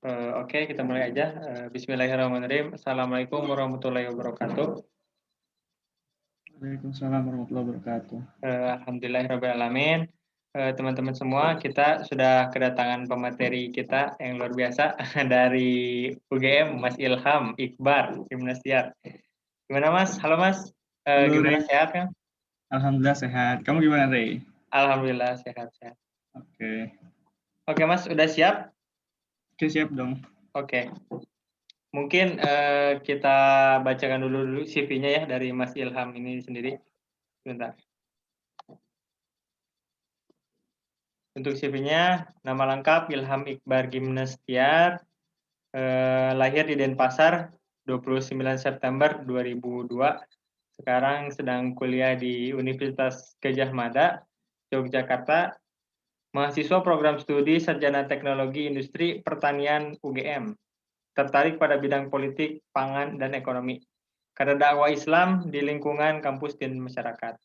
Oke, kita mulai aja. Bismillahirrahmanirrahim. Assalamualaikum warahmatullahi wabarakatuh. Waalaikumsalam warahmatullahi wabarakatuh. Alhamdulillahirrahmanirrahim. Teman-teman semua, kita sudah kedatangan pemateri kita yang luar biasa dari UGM, Mas Ilham Iqbar Gimnastiar. Gimana Mas? Halo Mas. Halo Gimana, Rey, sehat kan? alhamdulillah sehat. Kamu gimana Rey? Alhamdulillah sehat-sehat. Oke, Oke Mas, udah siap? oke siap dong. Oke. Mungkin kita bacakan dulu CV-nya ya dari Mas Ilham ini sendiri. Sebentar. Untuk CV-nya, nama lengkap Ilham Iqbar Gimnastiar, lahir di Denpasar 29 September 2002. Sekarang sedang kuliah di Universitas Gadjah Mada, Yogyakarta. Mahasiswa program studi Sarjana Teknologi Industri Pertanian UGM. Tertarik pada bidang politik, pangan, dan ekonomi. Kader dakwah Islam di lingkungan kampus dan masyarakat.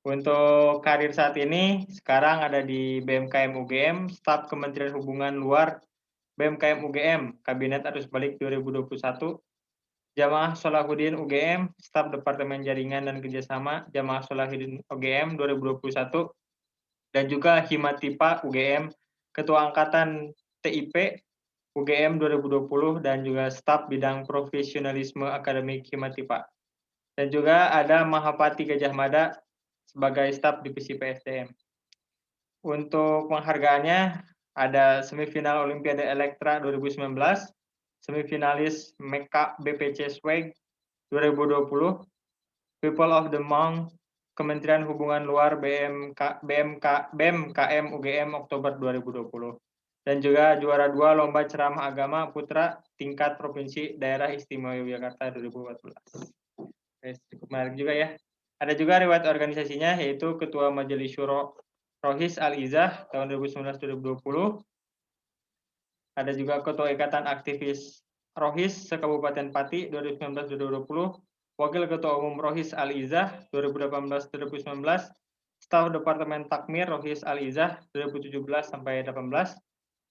Untuk karir saat ini, sekarang ada di BMKM UGM, Staf Kementerian Hubungan Luar BMKM UGM, Kabinet Arus Balik 2021, Jamaah Sholahuddin UGM, Staf Departemen Jaringan dan Kerjasama Jamaah Sholahuddin UGM 2021, dan juga Himatipa UGM, Ketua Angkatan TIP UGM 2020, dan juga Staf Bidang Profesionalisme Akademik Himatipa. Dan juga ada Mahapati Gadjah Mada sebagai staf divisi PSDM. Untuk penghargaannya ada semifinal Olimpiade Elektra 2019, semifinalis MEKA BPC Swag 2020, People of the Month Kementerian Hubungan Luar BMKM UGM Oktober 2020. Dan juga juara 2 Lomba Ceramah Agama Putra tingkat Provinsi Daerah Istimewa Yogyakarta 2014. Cukup menarik juga ya. Ada juga riwayat organisasinya, yaitu Ketua Majelis Syuro Rohis Al-Izah tahun 2019-2020. Ada juga Ketua Ikatan Aktivis Rohis Sekabupaten Pati 2019-2020. Wakil Ketua Umum Rohis Al-Izah 2018-2019. Staf Departemen Takmir Rohis Al-Izah 2017-18.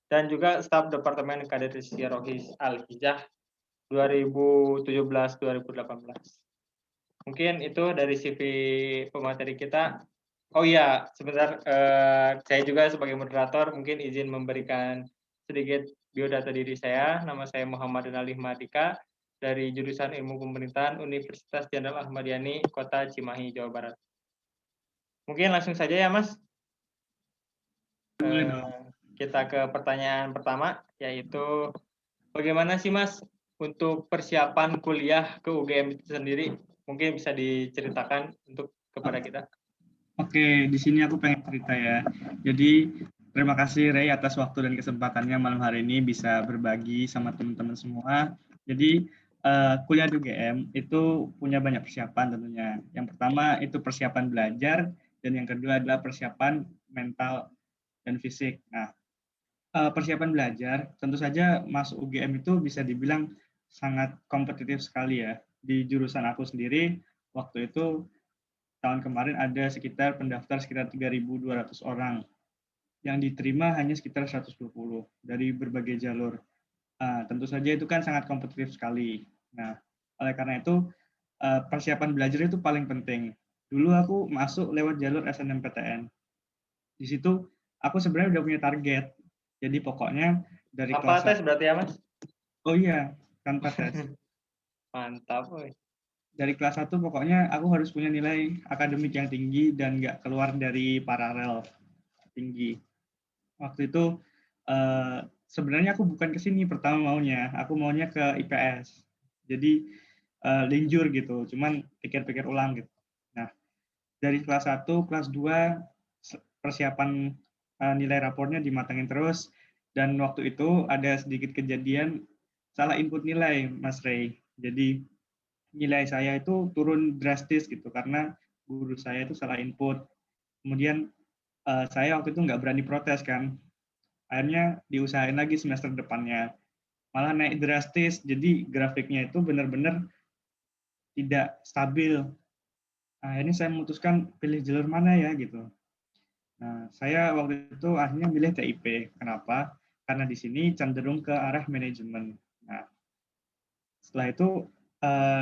Dan juga Staf Departemen Kaderisasi Rohis Al-Izah 2017-2018. Mungkin itu dari CV pemateri kita. Oh iya, sebentar, saya juga sebagai moderator mungkin izin memberikan sedikit biodata diri saya. Nama saya Muhammad Ali Mardika dari jurusan Ilmu Pemerintahan Universitas Jenderal Ahmad Yani, Kota Cimahi, Jawa Barat. Mungkin langsung saja ya, Mas. Kita ke pertanyaan pertama, yaitu bagaimana sih, Mas, untuk persiapan kuliah ke UGM itu sendiri? Mungkin bisa diceritakan untuk kepada kita. Oke, di sini aku pengen cerita ya. Jadi terima kasih Rey atas waktu dan kesempatannya malam hari ini bisa berbagi sama teman-teman semua. Jadi kuliah di UGM itu punya banyak persiapan tentunya. Yang pertama itu persiapan belajar dan yang kedua adalah persiapan mental dan fisik. Nah, persiapan belajar tentu saja masuk UGM itu bisa dibilang sangat kompetitif sekali ya. Di jurusan aku sendiri waktu itu tahun kemarin ada sekitar pendaftar sekitar 3.200 orang. Yang diterima hanya sekitar 120 dari berbagai jalur. Tentu saja itu kan sangat kompetitif sekali. Nah, oleh karena itu persiapan belajar itu paling penting. Dulu aku masuk lewat jalur SNMPTN. Di situ aku sebenarnya udah punya target. Jadi pokoknya dari Tanpa kelas tes berarti ya, Mas? Oh iya, tanpa tes. Mantap, woy. Dari kelas 1 pokoknya aku harus punya nilai akademik yang tinggi dan nggak keluar dari paralel tinggi. Waktu itu sebenarnya aku bukan ke sini pertama maunya, aku maunya ke IPS. Jadi linjur gitu, cuman pikir-pikir ulang gitu. Nah, dari kelas 1, kelas 2 persiapan nilai rapornya dimatangin terus dan waktu itu ada sedikit kejadian salah input nilai, Mas Rey. Jadi nilai saya itu turun drastis gitu karena guru saya itu salah input. Kemudian saya waktu itu nggak berani protes kan. Akhirnya diusahain lagi semester depannya. Malah naik drastis, jadi grafiknya itu benar-benar tidak stabil. Akhirnya saya memutuskan pilih jalur mana ya gitu. Nah, saya waktu itu akhirnya milih TIP. Kenapa? karena di sini cenderung ke arah manajemen. Nah, setelah itu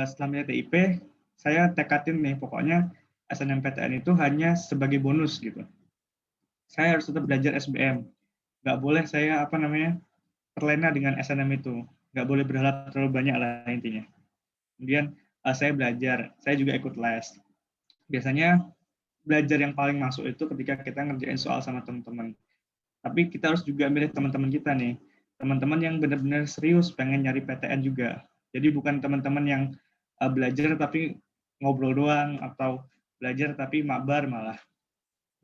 setelah milih TIP, saya tekatin nih pokoknya SNMPTN itu hanya sebagai bonus gitu. Saya harus tetap belajar SBM. Nggak boleh saya terlena dengan SNM itu. Nggak boleh berharap terlalu banyak lah intinya. Kemudian saya belajar, saya juga ikut les. Biasanya belajar yang paling masuk itu ketika kita ngerjain soal sama teman-teman. Tapi kita harus juga milih teman-teman kita nih. Teman-teman yang benar-benar serius pengen nyari PTN juga. Jadi bukan teman-teman yang belajar tapi ngobrol doang atau belajar tapi mabar malah.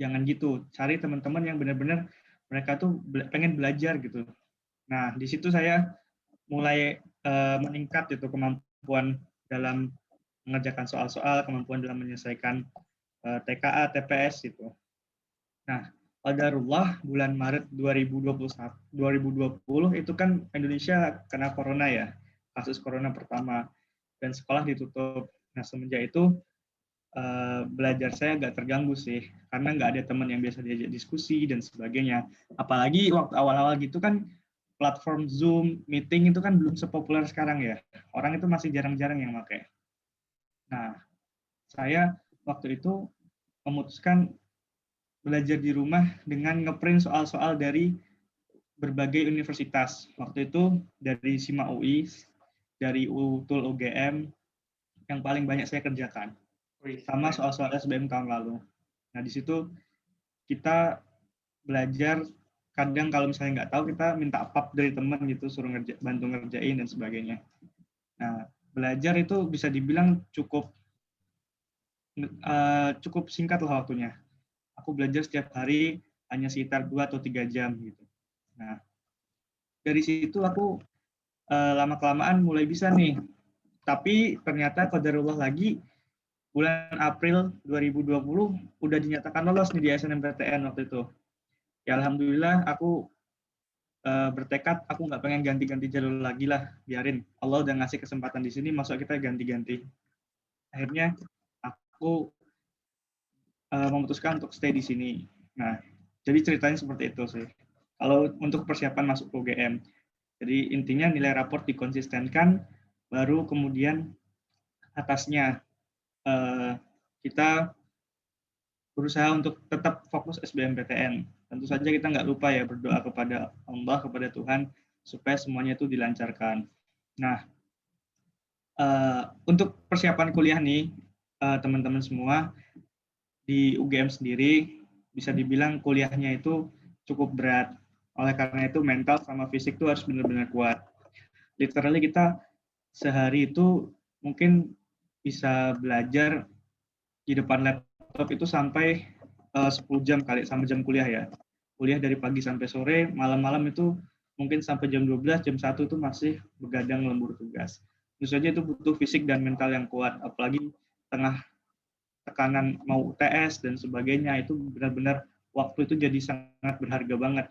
Jangan gitu. Cari teman-teman yang benar-benar mereka tuh pengen belajar gitu. Nah, di situ saya mulai meningkat itu kemampuan dalam mengerjakan soal-soal, kemampuan dalam menyelesaikan TKA, TPS gitu. Nah, qadarullah bulan Maret 2020 itu kan Indonesia kena corona ya, kasus corona pertama, dan sekolah ditutup. Nah, semenjak itu belajar saya agak terganggu sih, karena nggak ada teman yang biasa diajak diskusi dan sebagainya. Apalagi waktu awal-awal gitu kan platform Zoom, meeting itu kan belum sepopuler sekarang ya. Orang itu masih jarang-jarang yang pakai. Nah, saya waktu itu memutuskan belajar di rumah dengan ngeprint soal-soal dari berbagai universitas. Waktu itu dari SIMA UI, dari UTUL UGM, yang paling banyak saya kerjakan. Sama soal-soal SBM tahun lalu. Nah, di situ kita belajar, kadang kalau misalnya nggak tahu, kita minta pap dari teman gitu, suruh bantu ngerjain dan sebagainya. Nah, belajar itu bisa dibilang cukup singkat lah waktunya. Aku belajar setiap hari hanya sekitar 2 atau 3 jam gitu. Nah, dari situ aku lama-kelamaan mulai bisa nih. Tapi ternyata qadarullah lagi, bulan April 2020 udah dinyatakan lolos nih di SNMPTN waktu itu. Ya alhamdulillah aku bertekad aku nggak pengen ganti-ganti jalur lagi lah, biarin. Allah udah ngasih kesempatan di sini, masa kita ganti-ganti. Akhirnya aku memutuskan untuk stay di sini. Nah, jadi ceritanya seperti itu sih. Kalau untuk persiapan masuk ke UGM. Jadi intinya nilai raport dikonsistenkan, baru kemudian atasnya kita berusaha untuk tetap fokus SBMPTN. Tentu saja kita nggak lupa ya berdoa kepada Allah, kepada Tuhan, supaya semuanya itu dilancarkan. Nah, untuk persiapan kuliah nih, teman-teman semua, di UGM sendiri bisa dibilang kuliahnya itu cukup berat. Oleh karena itu mental sama fisik itu harus benar-benar kuat. Literally kita sehari itu mungkin bisa belajar di depan laptop itu sampai 10 jam kali sama jam kuliah ya. Kuliah dari pagi sampai sore, malam-malam itu mungkin sampai jam 12, jam 1 itu masih begadang lembur tugas. Tentu saja itu butuh fisik dan mental yang kuat, apalagi tengah tekanan mau UTS dan sebagainya, itu benar-benar waktu itu jadi sangat berharga banget.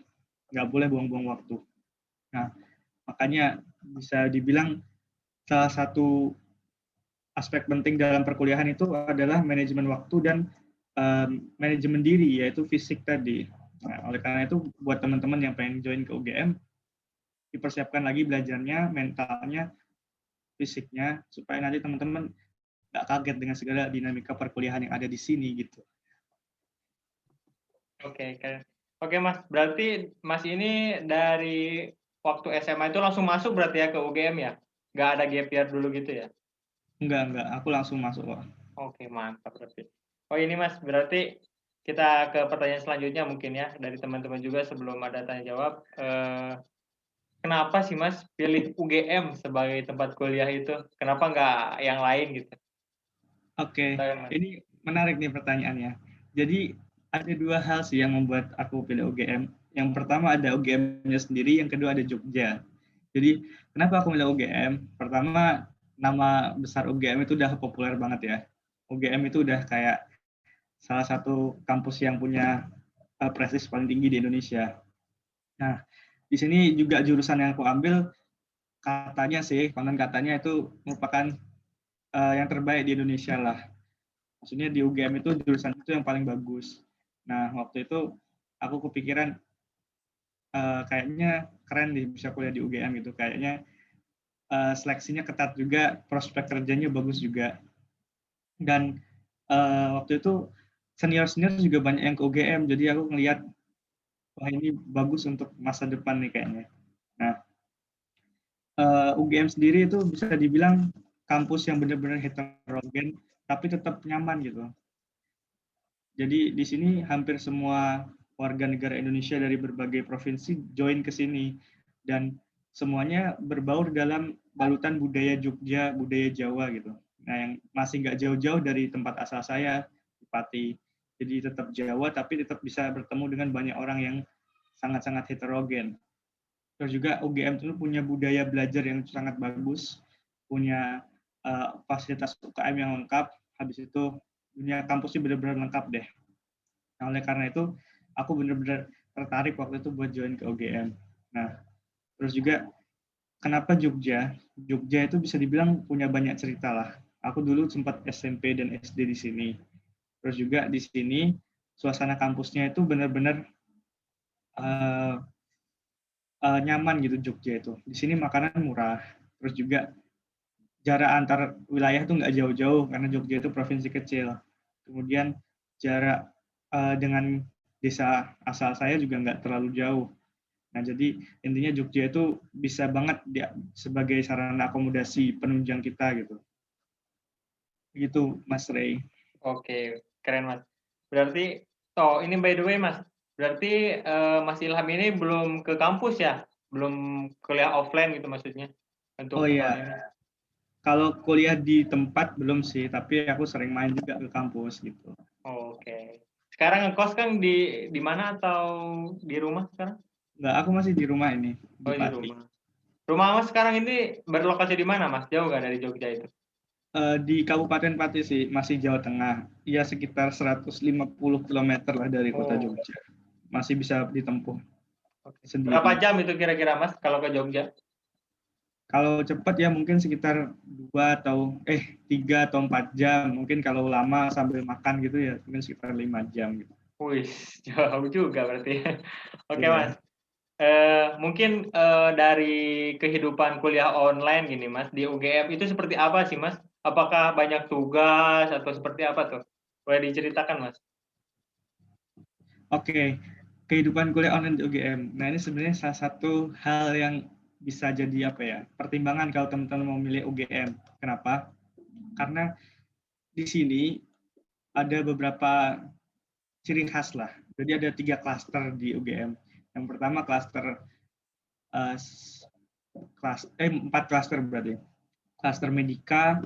Nggak boleh buang-buang waktu. Nah, makanya bisa dibilang salah satu aspek penting dalam perkuliahan itu adalah manajemen waktu dan manajemen diri, yaitu fisik tadi. Nah, oleh karena itu, buat teman-teman yang pengen join ke UGM, dipersiapkan lagi belajarnya, mentalnya, fisiknya, supaya nanti teman-teman nggak kaget dengan segala dinamika perkuliahan yang ada di sini gitu. Oke, oke Mas. Berarti Mas ini dari waktu SMA itu langsung masuk berarti ya ke UGM ya? Nggak ada gap year dulu gitu ya? Enggak. Aku langsung masuk kok. Oke, mantap berarti. Oh ini Mas, berarti kita ke pertanyaan selanjutnya mungkin ya, dari teman-teman juga sebelum ada tanya jawab. Kenapa sih Mas pilih UGM sebagai tempat kuliah itu? Kenapa nggak yang lain gitu? Oke, ini menarik nih pertanyaannya. Jadi ada dua hal sih yang membuat aku pilih UGM. Yang pertama ada UGM-nya sendiri, yang kedua ada Jogja. Jadi kenapa aku milih UGM? Pertama, nama besar UGM itu udah populer banget ya. UGM itu udah kayak salah satu kampus yang punya prestis paling tinggi di Indonesia. Nah, di sini juga jurusan yang aku ambil katanya sih, konon katanya itu merupakan yang terbaik di Indonesia lah. Maksudnya di UGM itu jurusan itu yang paling bagus. Nah, waktu itu aku kepikiran kayaknya keren nih bisa kuliah di UGM gitu. Kayaknya seleksinya ketat juga, prospek kerjanya bagus juga. Dan waktu itu senior-senior juga banyak yang ke UGM, jadi aku ngelihat, wah ini bagus untuk masa depan nih kayaknya. Nah, UGM sendiri itu bisa dibilang kampus yang benar-benar heterogen, tapi tetap nyaman gitu. Jadi di sini hampir semua warga negara Indonesia dari berbagai provinsi join ke sini, dan semuanya berbaur dalam balutan budaya Jogja, budaya Jawa gitu. Nah, yang masih nggak jauh-jauh dari tempat asal saya, di Pati. Jadi tetap Jawa, tapi tetap bisa bertemu dengan banyak orang yang sangat-sangat heterogen. Terus juga UGM itu punya budaya belajar yang sangat bagus, punya fasilitas UKM yang lengkap, habis itu dunia kampusnya benar-benar lengkap deh. Nah, oleh karena itu, aku benar-benar tertarik waktu itu buat join ke UGM. Nah, terus juga kenapa Jogja? Jogja itu bisa dibilang punya banyak cerita lah. Aku dulu sempat SMP dan SD di sini. Terus juga di sini suasana kampusnya itu benar-benar nyaman gitu Jogja itu. Di sini makanan murah. Terus juga jarak antar wilayah tuh nggak jauh-jauh karena Jogja itu provinsi kecil. Kemudian jarak dengan desa asal saya juga nggak terlalu jauh. Nah, jadi intinya Jogja itu bisa banget dia sebagai sarana akomodasi penunjang kita gitu. Begitu, Mas Ray. Oke, keren Mas. Berarti, ini by the way Mas, berarti Mas Ilham ini belum ke kampus ya? Belum kuliah offline gitu maksudnya? Oh Untuk tahun ini? iya, kalau kuliah di tempat belum sih, tapi aku sering main juga ke kampus gitu. Oke. Sekarang ngekos kan di mana atau di rumah sekarang? Enggak, aku masih di rumah ini, di Oh, di Pati. rumah. Rumah Mas sekarang ini berlokasi di mana Mas? Jauh nggak dari Jogja itu? Di Kabupaten Pati sih, masih Jawa Tengah. Ya sekitar 150 km lah dari kota Oh, Jogja. Masih bisa ditempuh oke. Berapa sendiri. jam itu kira-kira Mas kalau ke Jogja? Kalau cepat ya mungkin sekitar 3 atau 4 jam. Mungkin kalau lama sambil makan gitu ya mungkin sekitar 5 jam gitu. Wih, jauh juga berarti. Oke Mas. Iya. Mungkin dari kehidupan kuliah online gini Mas di UGM itu seperti apa sih Mas? Apakah banyak tugas atau seperti apa tuh? Boleh diceritakan Mas? Oke, kehidupan kuliah online di UGM. Nah, ini sebenarnya salah satu hal yang bisa jadi apa ya, pertimbangan kalau teman-teman mau milih UGM. Kenapa? Karena di sini ada beberapa ciri khas lah. Jadi ada 3 klaster di UGM. Yang pertama klaster 4 klaster berarti. Klaster Medika,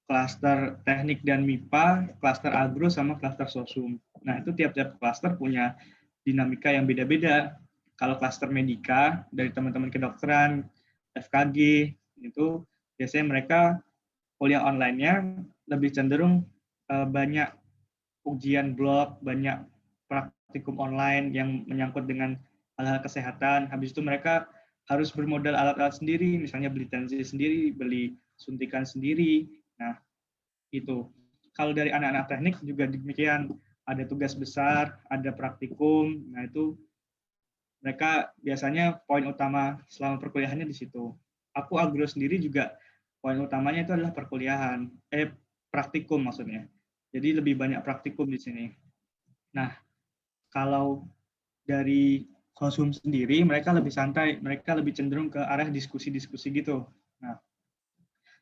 klaster Teknik dan MIPA, klaster Agro, sama klaster Sosum. Nah, itu tiap-tiap klaster punya dinamika yang beda-beda. Kalau klaster Medika, dari teman-teman kedokteran, FKG, itu biasanya mereka kuliah online-nya lebih cenderung banyak ujian blog, banyak praktikum online yang menyangkut dengan hal-hal kesehatan. Habis itu mereka harus bermodal alat-alat sendiri, misalnya beli tensi sendiri, beli suntikan sendiri. Nah, itu. Kalau dari anak-anak teknik juga demikian, ada tugas besar, ada praktikum. Nah, itu mereka biasanya poin utama selama perkuliahannya di situ. Aku agro sendiri juga poin utamanya itu adalah perkuliahan, praktikum maksudnya. Jadi lebih banyak praktikum di sini. Nah, kalau dari konsum sendiri, mereka lebih santai, mereka lebih cenderung ke arah diskusi-diskusi gitu. Nah,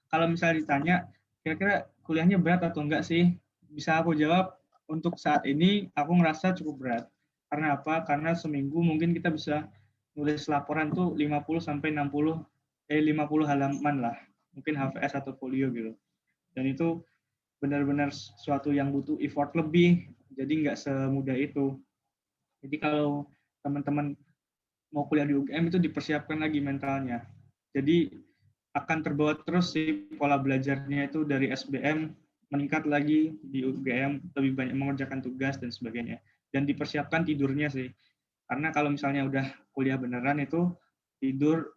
kalau misalnya ditanya, kira-kira kuliahnya berat atau enggak sih? Bisa aku jawab, untuk saat ini aku ngerasa cukup berat. Karena apa? Karena seminggu mungkin kita bisa nulis laporan tuh 50 sampai 50 halaman lah. Mungkin HVS atau folio gitu. Dan itu benar-benar suatu yang butuh effort lebih, jadi nggak semudah itu. Jadi kalau teman-teman mau kuliah di UGM itu dipersiapkan lagi mentalnya. Jadi akan terbawa terus sih pola belajarnya itu dari SBM meningkat lagi di UGM, lebih banyak mengerjakan tugas dan sebagainya. Dan dipersiapkan tidurnya sih. Karena kalau misalnya udah kuliah beneran itu tidur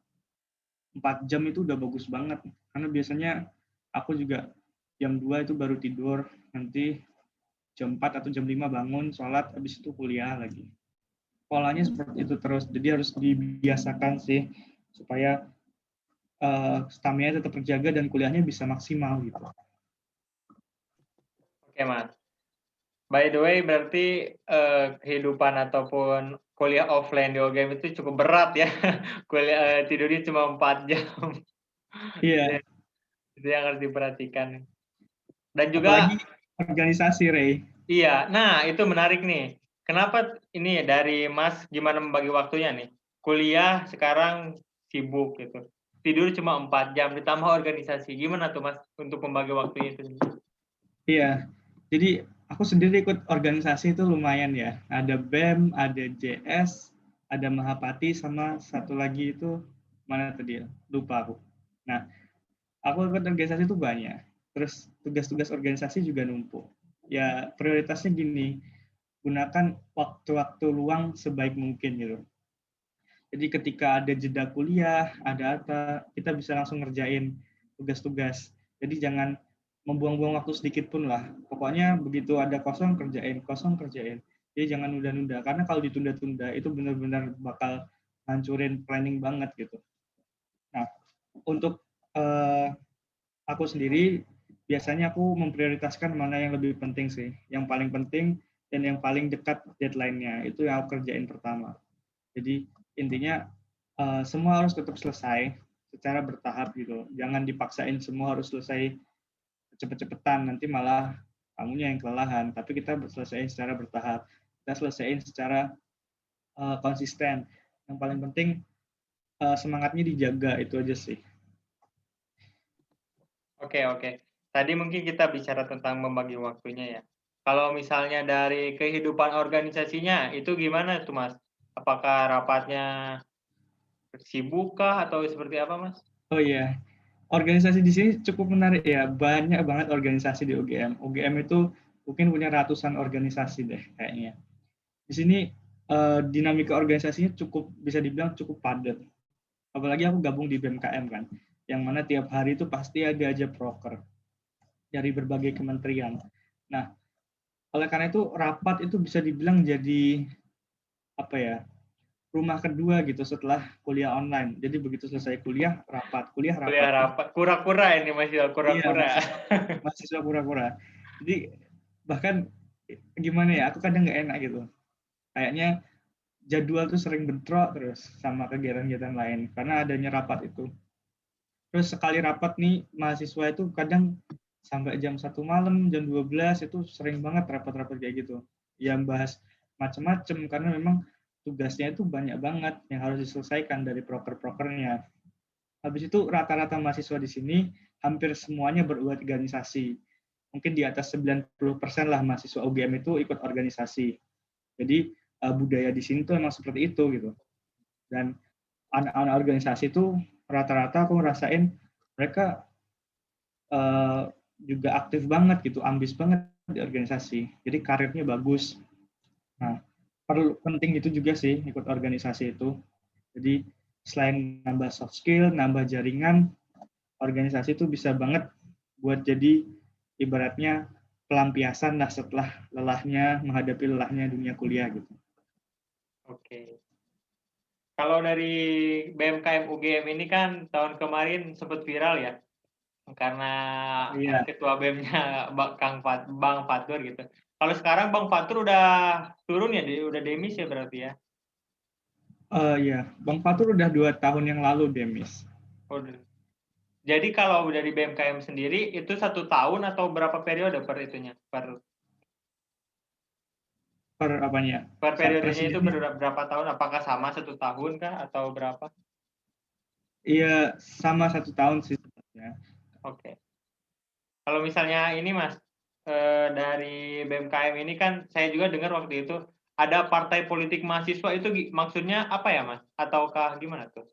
4 jam itu udah bagus banget. Karena biasanya aku juga jam 2 itu baru tidur, nanti jam 4 atau jam 5 bangun, sholat, habis itu kuliah lagi. polanya seperti itu terus. Jadi harus dibiasakan sih supaya stamina tetap terjaga dan kuliahnya bisa maksimal gitu. Oke, Mas. By the way, berarti kehidupan ataupun kuliah offline di UGM itu cukup berat ya. Tidurnya cuma 4 jam. Iya, Itu yang harus diperhatikan. Dan juga apalagi organisasi, Ray. iya, nah itu menarik nih. Kenapa ini dari Mas gimana membagi waktunya nih? Kuliah sekarang sibuk gitu. Tidur cuma 4 jam ditambah organisasi. Gimana tuh Mas untuk membagi waktunya itu? Iya, jadi aku sendiri ikut organisasi itu lumayan ya. Ada BEM, ada JS, ada Mahapati, sama satu lagi itu mana tadi ya? Lupa aku. Nah, aku ikut organisasi itu banyak. Terus tugas-tugas organisasi juga numpuk. Ya prioritasnya gini, gunakan waktu-waktu luang sebaik mungkin gitu. Jadi ketika ada jeda kuliah, ada apa, kita bisa langsung ngerjain tugas-tugas. Jadi jangan membuang-buang waktu sedikit pun lah. Pokoknya begitu ada kosong kerjain. Jadi jangan nunda-nunda. Karena kalau ditunda-tunda itu benar-benar bakal hancurin planning banget gitu. Nah, untuk aku sendiri biasanya aku memprioritaskan mana yang lebih penting sih. Yang paling penting dan yang paling dekat deadline-nya itu yang aku kerjain pertama. Jadi intinya semua harus tetap selesai secara bertahap gitu. Jangan dipaksain semua harus selesai cepet-cepetan, nanti malah kamunya yang kelelahan. Tapi kita selesaiin secara bertahap. Kita selesaiin secara konsisten. Yang paling penting semangatnya dijaga, itu aja sih. Oke, oke. Tadi mungkin kita bicara tentang membagi waktunya ya. Kalau misalnya dari kehidupan organisasinya itu gimana tuh Mas? Apakah rapatnya sibuk kah atau seperti apa Mas? Oh iya, organisasi di sini cukup menarik ya. Banyak banget organisasi di UGM. UGM itu mungkin punya ratusan organisasi deh kayaknya. Di sini dinamika organisasinya cukup bisa dibilang cukup padat. Apalagi aku gabung di BMKM kan, yang mana tiap hari itu pasti ada aja proker dari berbagai kementerian. Nah, oleh karena itu rapat itu bisa dibilang jadi apa ya, rumah kedua gitu setelah kuliah online. Jadi begitu selesai kuliah rapat, kuliah Kuliah rapat. rapat, kura-kura ini Mas, Iya, kura-kura. mahasiswa pura-pura. Jadi bahkan gimana ya, aku kadang nggak enak gitu. Kayaknya jadwal tuh sering bentrok terus sama kegiatan-kegiatan lain karena adanya rapat itu. Terus sekali rapat nih mahasiswa itu kadang sampai jam 1 malam, jam 12 itu sering banget rapat-rapat kayak gitu. Yang bahas macam-macam karena memang tugasnya itu banyak banget yang harus diselesaikan dari proker-prokernya. Habis itu rata-rata mahasiswa di sini hampir semuanya berorganisasi. Mungkin di atas 90% lah mahasiswa UGM itu ikut organisasi. Jadi budaya di sini tuh emang seperti itu gitu. Dan anak-anak organisasi itu rata-rata aku ngerasain mereka juga aktif banget gitu, ambis banget di organisasi. Jadi karirnya bagus. Nah, penting itu juga sih ikut organisasi itu. Jadi selain nambah soft skill, nambah jaringan, organisasi itu bisa banget buat jadi ibaratnya pelampiasan lah setelah lelahnya menghadapi lelahnya dunia kuliah gitu. Oke. Kalau dari BMKM UGM ini kan tahun kemarin sempat viral ya, karena Iya, ketua BEM-nya Bang Fatur gitu. Kalau sekarang Bang Fatur udah turun ya, udah demis ya berarti ya? iya, Bang Fatur udah 2 tahun yang lalu demis. Udah. Jadi kalau dari BMKM sendiri itu 1 tahun atau berapa periode per itunya? Per apanya? Per periodenya itu Presidennya? berapa tahun? Apakah sama 1 tahun kah atau berapa? Iya, sama 1 tahun sih sebenarnya. Oke. Kalau misalnya ini Mas, dari BMKM ini kan saya juga dengar waktu itu ada partai politik mahasiswa itu maksudnya apa ya Mas? Ataukah gimana tuh?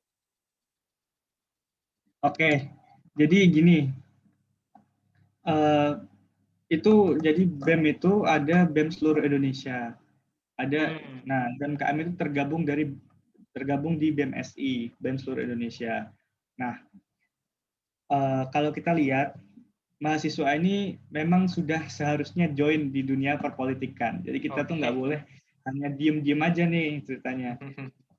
Oke, jadi gini, itu jadi BEM itu ada BEM seluruh Indonesia. Ada, nah BMKM itu tergabung di BEM-SI, BEM seluruh Indonesia. Nah, kalau kita lihat mahasiswa ini memang sudah seharusnya join di dunia perpolitikan. Jadi kita tuh nggak boleh hanya diem-diem aja nih ceritanya.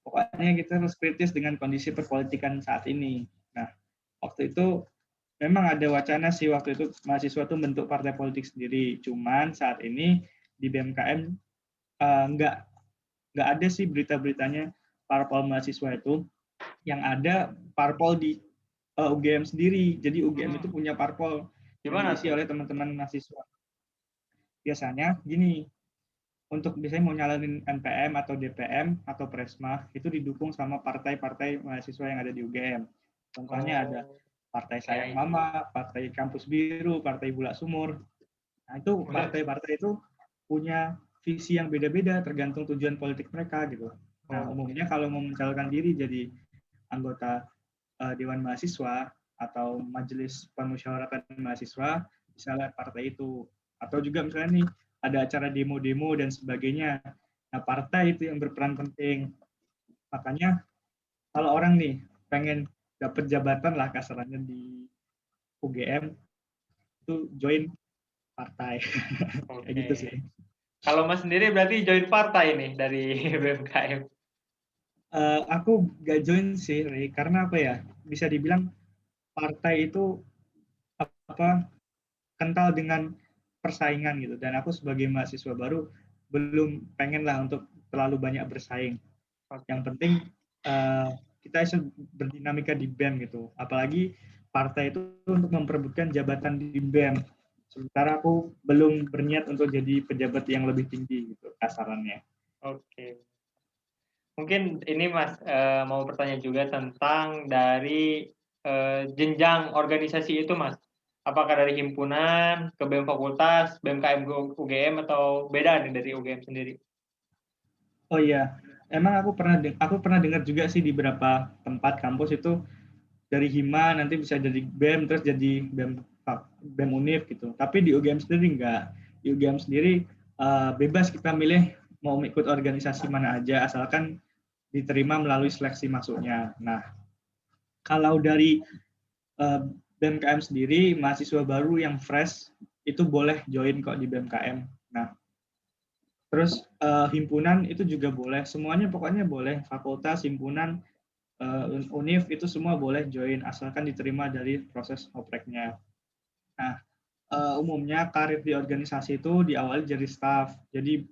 Pokoknya kita harus kritis dengan kondisi perpolitikan saat ini. Nah, waktu itu memang ada wacana sih waktu itu mahasiswa tuh bentuk partai politik sendiri. Cuman saat ini di BMKM nggak ada sih berita-beritanya parpol mahasiswa itu. Yang ada parpol di UGM sendiri. Jadi UGM itu punya parpol yang Gimana diisi tuh? oleh teman-teman mahasiswa. Biasanya gini, untuk biasanya mau nyalonin NPM atau DPM atau Presma itu didukung sama partai-partai mahasiswa yang ada di UGM. Contohnya ada Oh, Partai Sayang kayak Mama, Partai Kampus Biru, Partai Bulak Sumur. Nah, itu udah. partai-partai itu punya visi yang beda-beda tergantung tujuan politik mereka gitu. Nah, Oke. umumnya kalau mau mencalonkan diri jadi anggota Dewan Mahasiswa atau Majelis Permusyawaratan Mahasiswa, bisa lihat partai itu. Atau juga misalnya nih, ada acara demo-demo dan sebagainya. Nah, partai itu yang berperan penting. Makanya kalau orang nih pengen dapat jabatan lah kasarannya di UGM, itu join partai. Kayak Oke. gitu sih. Kalau Mas sendiri berarti join partai nih dari BMKM. Aku gak join sih, Ray, karena apa ya? Bisa dibilang partai itu apa kental dengan persaingan gitu. Dan aku sebagai mahasiswa baru belum pengen lah untuk terlalu banyak bersaing. Yang Oke. penting kita bisa berdinamika di BEM gitu. Apalagi partai itu untuk memperebutkan jabatan di BEM. Sementara aku belum berniat untuk jadi pejabat yang lebih tinggi gitu kasarannya. Oke. Mungkin ini Mas mau bertanya juga tentang dari jenjang organisasi itu Mas. Apakah dari himpunan ke BEM fakultas, BMKM UGM atau beda nih dari UGM sendiri? Oh iya, emang aku pernah dengar juga sih di beberapa tempat kampus itu dari Hima nanti bisa jadi BEM terus jadi BEM Univ gitu. Tapi di UGM sendiri enggak. Di UGM sendiri bebas kita milih mau ikut organisasi mana aja asalkan diterima melalui seleksi masuknya. Nah, kalau dari BMKM sendiri mahasiswa baru yang fresh itu boleh join kok di BMKM. Nah, terus himpunan itu juga boleh. Semuanya pokoknya boleh. Fakultas, himpunan, Univ itu semua boleh join asalkan diterima dari proses opreknya. Nah, umumnya karir di organisasi itu diawali jadi staff. Jadi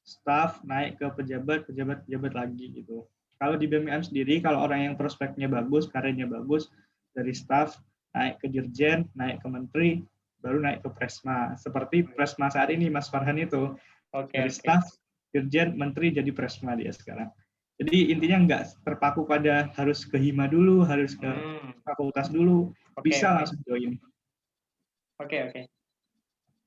staff naik ke pejabat, pejabat lagi gitu. Kalau di BMKM sendiri, kalau orang yang prospeknya bagus, karirnya bagus, dari staff naik ke dirjen, naik ke menteri, baru naik ke presma. Seperti presma saat ini, Mas Farhan itu Oke, dari oke. staff, dirjen, menteri jadi presma dia sekarang. Jadi intinya nggak terpaku pada harus ke Hima dulu, harus ke fakultas dulu, Oke, bisa oke. langsung join. Oke, oke.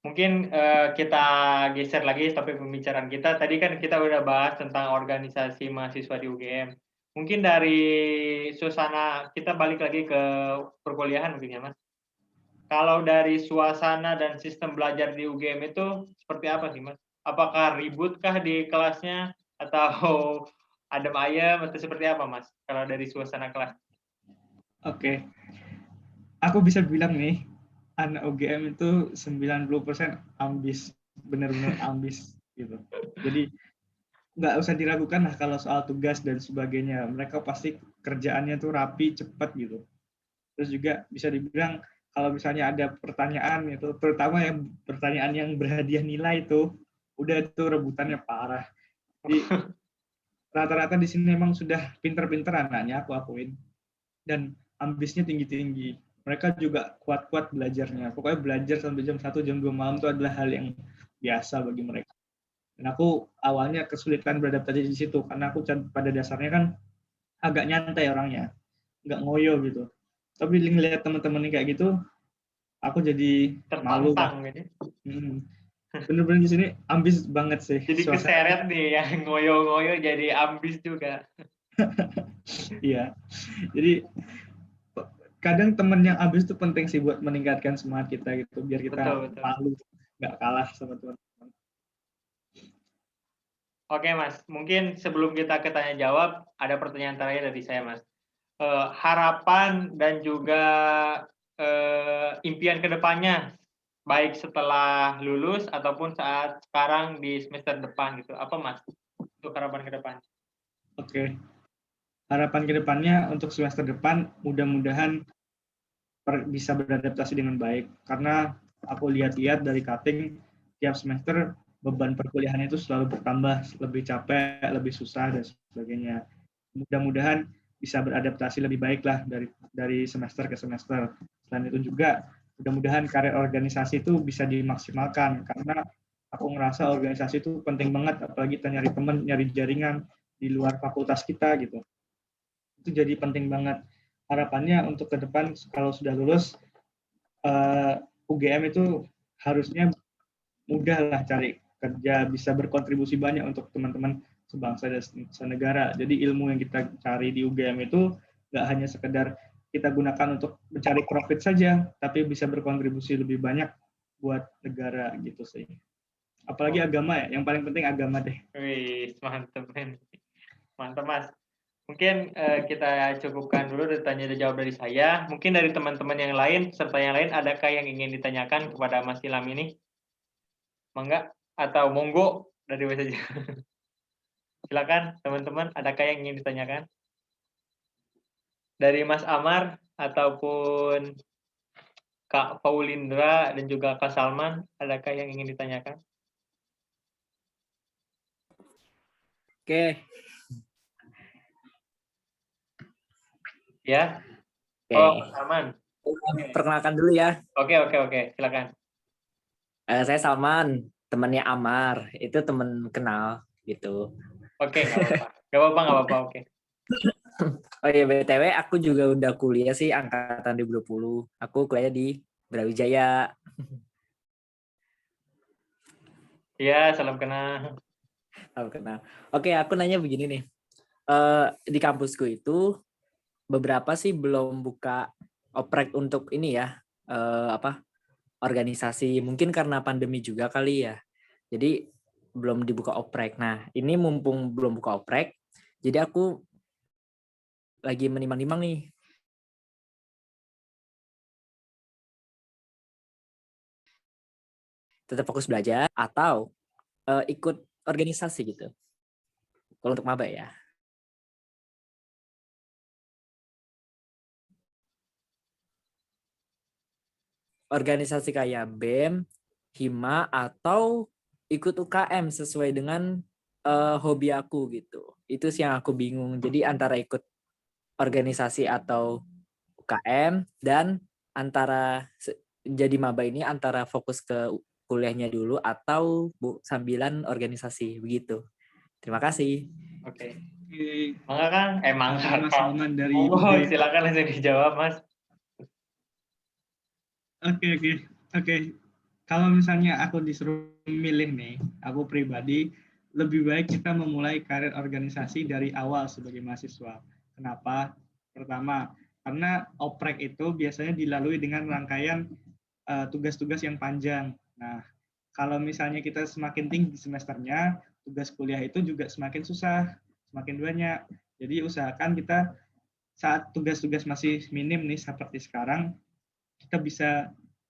Mungkin kita geser lagi topik pembicaraan kita. Tadi kan kita udah bahas tentang organisasi mahasiswa di UGM. Mungkin dari suasana kita balik lagi ke perkuliahan mungkin ya, Mas. Kalau dari suasana dan sistem belajar di UGM itu seperti apa sih, Mas? Apakah ributkah di kelasnya atau adem ayem atau seperti apa, Mas? Kalau dari suasana kelas? Oke, aku bisa bilang nih, anak UGM itu 90% ambis, benar-benar ambis gitu. Jadi nggak usah diragukan lah kalau soal tugas dan sebagainya. Mereka pasti kerjaannya tuh rapi, cepat gitu. Terus juga bisa dibilang kalau misalnya ada pertanyaan itu, terutama yang pertanyaan yang berhadiah nilai itu, udah itu rebutannya parah. Jadi rata-rata di sini memang sudah pinter-pinter anaknya, aku akuin. Dan ambisnya tinggi-tinggi. Mereka juga kuat-kuat belajarnya. Pokoknya belajar sampai jam 1, jam 2 malam itu adalah hal yang biasa bagi mereka. Dan aku awalnya kesulitan beradaptasi di situ, karena aku pada dasarnya kan agak nyantai orangnya, nggak ngoyo gitu. Tapi ngelihat teman-teman kayak gitu, aku jadi malu lah. Tertantang gitu. Bener-bener di sini ambis banget sih Jadi keseret suasananya. nih yang ngoyo-ngoyo jadi ambis juga. Iya, jadi kadang temen yang ambis itu penting sih buat meningkatkan semangat kita gitu, biar kita Betul, betul. malu nggak kalah sama teman. Oke, Mas. Mungkin sebelum kita ke tanya jawab, ada pertanyaan terakhir dari saya, Mas. Harapan dan juga impian ke depannya baik setelah lulus ataupun saat sekarang di semester depan gitu. Apa Mas untuk harapan ke depan? Oke. Harapan ke depannya untuk semester depan mudah-mudahan bisa beradaptasi dengan baik. Karena aku lihat-lihat dari cutting tiap semester beban perkuliahan itu selalu bertambah, lebih capek, lebih susah dan sebagainya. Mudah-mudahan bisa beradaptasi lebih baik lah dari semester ke semester. Selain itu juga mudah-mudahan karir organisasi itu bisa dimaksimalkan karena aku ngerasa organisasi itu penting banget, apalagi kita nyari teman, nyari jaringan di luar fakultas kita gitu. Itu jadi penting banget. Harapannya untuk ke depan kalau sudah lulus UGM itu harusnya mudah lah cari kerja, bisa berkontribusi banyak untuk teman-teman sebangsa dan senegara. Jadi ilmu yang kita cari di UGM itu nggak hanya sekedar kita gunakan untuk mencari profit saja, tapi bisa berkontribusi lebih banyak buat negara gitu sih. Apalagi agama ya, yang paling penting agama deh. Wih, mantep men. Mantap Mas. Mungkin kita cukupkan dulu tanya dan jawab dari saya. Mungkin dari teman-teman yang lain, serta yang lain, adakah yang ingin ditanyakan kepada Mas Ilham ini? Mangga atau monggo dari saja. Silakan teman-teman, adakah yang ingin ditanyakan? Dari Mas Amar ataupun Kak Paulindra dan juga Kak Salman, adakah yang ingin ditanyakan? Oke. Ya. Oke. Oh, Kak Salman. Perkenalkan dulu ya. Oke, silakan. Saya Salman, temannya Amar. Itu teman kenal gitu. Oke, nggak apa-apa. Oke. Oh iya, BTW aku juga udah kuliah sih angkatan 2020. Aku kuliah di Brawijaya. Iya, salam kenal. Aku kenal. Oke, aku nanya begini nih. Di kampusku itu beberapa sih belum buka oprek untuk ini ya, organisasi. Mungkin karena pandemi juga kali ya. Jadi belum dibuka oprek. Nah, ini mumpung belum buka oprek, jadi aku lagi menimbang-nimbang nih. Tetap fokus belajar atau ikut organisasi gitu. Kalau untuk maba ya. Organisasi kayak BEM, Hima, atau ikut UKM sesuai dengan hobi aku gitu. Itu sih yang aku bingung. Jadi antara ikut organisasi atau UKM dan antara jadi maba ini antara fokus ke kuliahnya dulu atau sambilan organisasi begitu. Terima kasih. Oke. Oke. Mangga Kang? Mangga Mas Kang. Salman dari Oh, UB. silakan langsung dijawab Mas. Oke. Kalau misalnya aku disuruh milih nih, aku pribadi lebih baik kita memulai karir organisasi dari awal sebagai mahasiswa. Kenapa? Pertama, karena oprek itu biasanya dilalui dengan rangkaian tugas-tugas yang panjang. Nah, kalau misalnya kita semakin tinggi semesternya, tugas kuliah itu juga semakin susah, semakin banyak. Jadi usahakan kita saat tugas-tugas masih minim nih seperti sekarang, kita bisa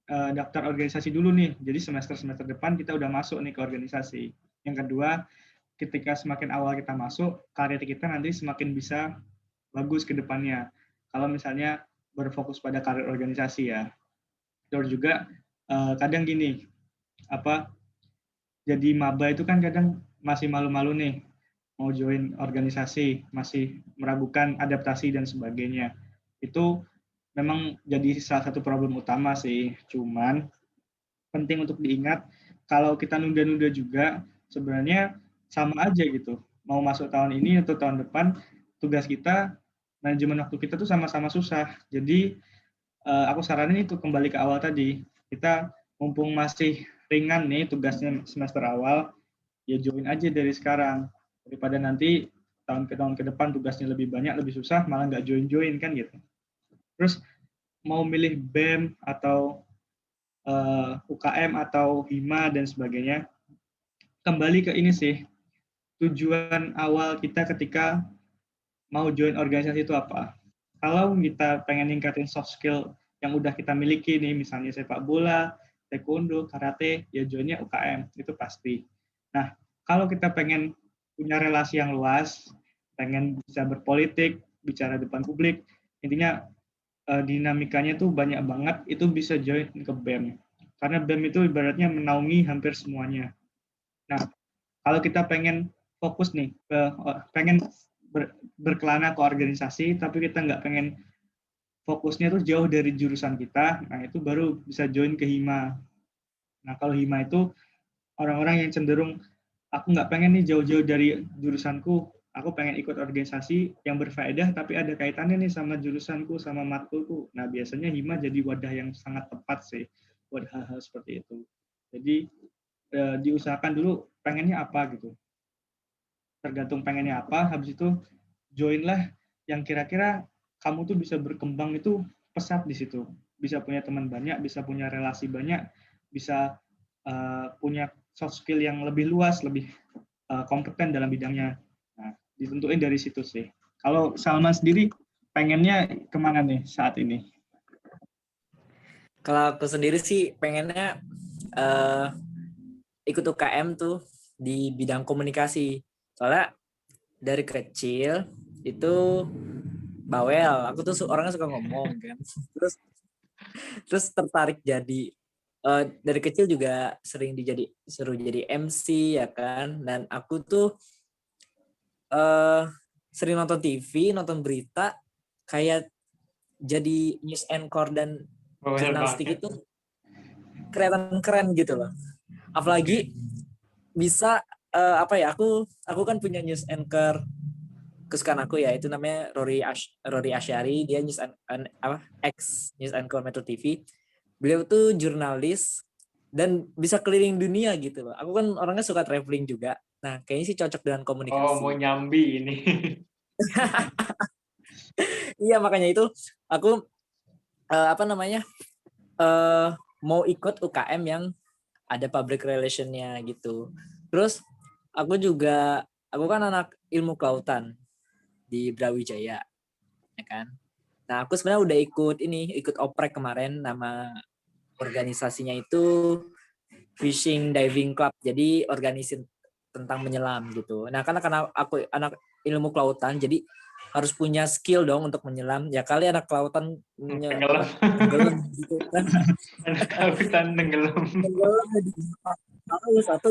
daftar organisasi dulu nih. Jadi semester-semester depan kita udah masuk nih ke organisasi. Yang kedua, ketika semakin awal kita masuk, karir kita nanti semakin bisa bagus ke depannya. Kalau misalnya berfokus pada karir organisasi ya. Terus juga kadang gini, jadi maba itu kan kadang masih malu-malu nih mau join organisasi, masih meragukan adaptasi dan sebagainya. Itu memang jadi salah satu problem utama sih. Cuman penting untuk diingat kalau kita nunda-nunda juga sebenarnya sama aja gitu. Mau masuk tahun ini atau tahun depan, tugas kita, manajemen waktu kita tuh sama-sama susah. Jadi aku saranin itu kembali ke awal tadi. Kita mumpung masih ringan nih tugasnya semester awal, ya join aja dari sekarang. Daripada nanti tahun ke depan tugasnya lebih banyak, lebih susah, malah nggak join-join kan gitu. Terus mau milih BEM atau UKM atau Hima dan sebagainya, kembali ke ini sih, tujuan awal kita ketika mau join organisasi itu apa. Kalau kita pengen ningkatin soft skill yang udah kita miliki nih, misalnya sepak bola, taekwondo, karate, ya joinnya UKM, itu pasti. Nah, kalau kita pengen punya relasi yang luas, pengen bisa berpolitik, bicara depan publik, intinya dinamikanya tuh banyak banget, itu bisa join ke BEM. Karena BEM itu ibaratnya menaungi hampir semuanya. Nah, kalau kita pengen fokus nih, pengen berkelana ke organisasi, tapi kita nggak pengen fokusnya tuh jauh dari jurusan kita, nah itu baru bisa join ke HIMA. Nah, kalau HIMA itu orang-orang yang cenderung, aku nggak pengen nih jauh-jauh dari jurusanku, aku pengen ikut organisasi yang berfaedah, tapi ada kaitannya nih sama jurusanku, sama matkulku. Nah, biasanya HIMA jadi wadah yang sangat tepat sih, buat hal-hal seperti itu. Jadi, diusahakan dulu pengennya apa gitu. Tergantung pengennya apa, habis itu joinlah yang kira-kira kamu tuh bisa berkembang itu pesat di situ. Bisa punya teman banyak, bisa punya relasi banyak, bisa punya soft skill yang lebih luas, lebih kompeten dalam bidangnya. Nah, ditentuin dari situ sih. Kalau Salman sendiri pengennya kemana nih saat ini? Kalau aku sendiri sih pengennya ikut UKM tuh di bidang komunikasi. Soalnya dari kecil itu bawel. Aku tuh orangnya suka ngomong kan. Terus tertarik jadi dari kecil juga seru jadi MC ya kan. Dan aku tuh sering nonton TV, nonton berita, kayak jadi news anchor dan jurnalistik itu kelihatan keren gitu loh. Apalagi bisa aku kan punya news anchor kesukaan aku ya, itu namanya Rory Asyari, dia news news anchor Metro TV. Beliau tuh jurnalis dan bisa keliling dunia gitu loh. Aku kan orangnya suka traveling juga. Nah, kayaknya sih cocok dengan komunikasi. Oh, mau nyambi ini. Iya, makanya itu aku mau ikut UKM yang ada public relation-nya gitu. Terus aku kan anak ilmu kelautan di Brawijaya, ya kan. Nah, aku sebenarnya udah ikut oprek kemarin, nama organisasinya itu Fishing Diving Club. Jadi organisasi tentang menyelam gitu. Nah, karena aku anak ilmu kelautan, jadi harus punya skill dong untuk menyelam. Ya kali anak kelautan tenggelam gitu kan. Anak kelautan tenggelam. Satu.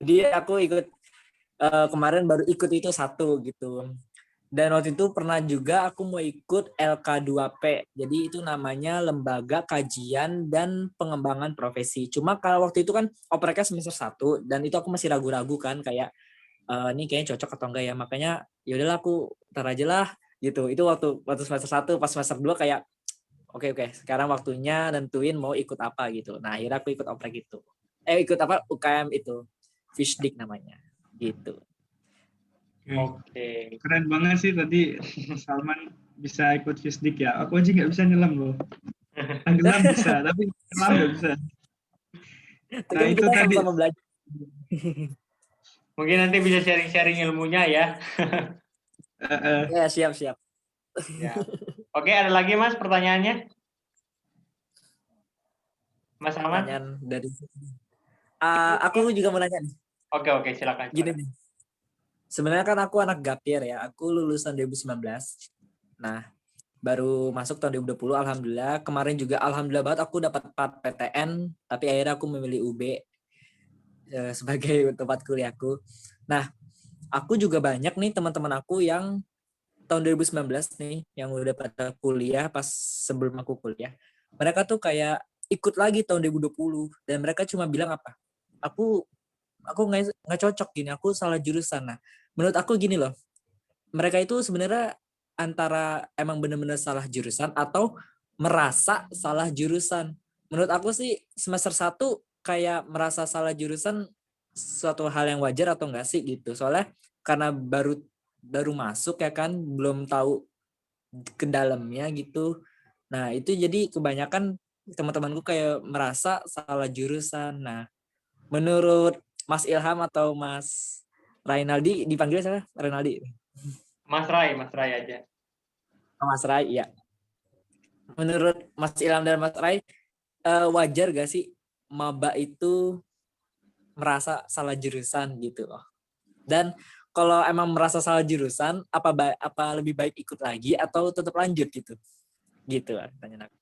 Jadi aku ikut kemarin baru ikut itu satu gitu. Dan waktu itu pernah juga aku mau ikut LK2P. Jadi itu namanya Lembaga Kajian dan Pengembangan Profesi. Cuma kalau waktu itu kan opreknya semester 1 dan itu aku masih ragu-ragu kan kayak ini kayaknya cocok atau enggak ya. Makanya ya udahlah aku ntar aja lah gitu. Itu waktu semester 1, pas semester 2 kayak oke, sekarang waktunya nentuin mau ikut apa gitu. Nah, akhirnya aku ikut oprek itu. Ikut UKM itu. Fishdik namanya. Gitu. Oke. Keren banget sih tadi Salman bisa ikut Fisdik ya. Aku aja nggak bisa nyelam loh. Tenggelam bisa, tapi nyelam nggak bisa. Nah, itu kita sama-sama belajar. Mungkin nanti bisa sharing-sharing ilmunya ya. Ya, siap. Ya. Oke, ada lagi Mas pertanyaannya? Mas Ahmad? Pertanyaan dari aku juga mau nanya nih. Oke, silakan. Gini nih. Sebenarnya kan aku anak gap year ya. Aku lulusan 2019. Nah, baru masuk tahun 2020 alhamdulillah. Kemarin juga alhamdulillah banget aku dapat 4 PTN, tapi akhirnya aku memilih UB sebagai tempat kuliahku. Nah, aku juga banyak nih teman-teman aku yang tahun 2019 nih yang udah pada kuliah pas sebelum aku kuliah. Mereka tuh kayak ikut lagi tahun 2020 dan mereka cuma bilang apa? Aku nggak cocok gini, aku salah jurusan. Nah, menurut aku gini loh. Mereka itu sebenarnya antara emang benar-benar salah jurusan atau merasa salah jurusan. Menurut aku sih semester 1 kayak merasa salah jurusan suatu hal yang wajar atau enggak sih gitu. Soalnya karena baru masuk ya kan, belum tahu ke dalamnya gitu. Nah, itu jadi kebanyakan teman-temanku kayak merasa salah jurusan. Nah, menurut Mas Ilham atau Mas Rainaldi, dipanggil siapa? Rainaldi. Mas Rai aja. Mas Rai, ya. menurut Mas Ilham dan Mas Rai, wajar gak sih maba itu merasa salah jurusan gitu loh? Dan kalau emang merasa salah jurusan, apa lebih baik ikut lagi atau tetap lanjut gitu? Gitu lah pertanyaan aku.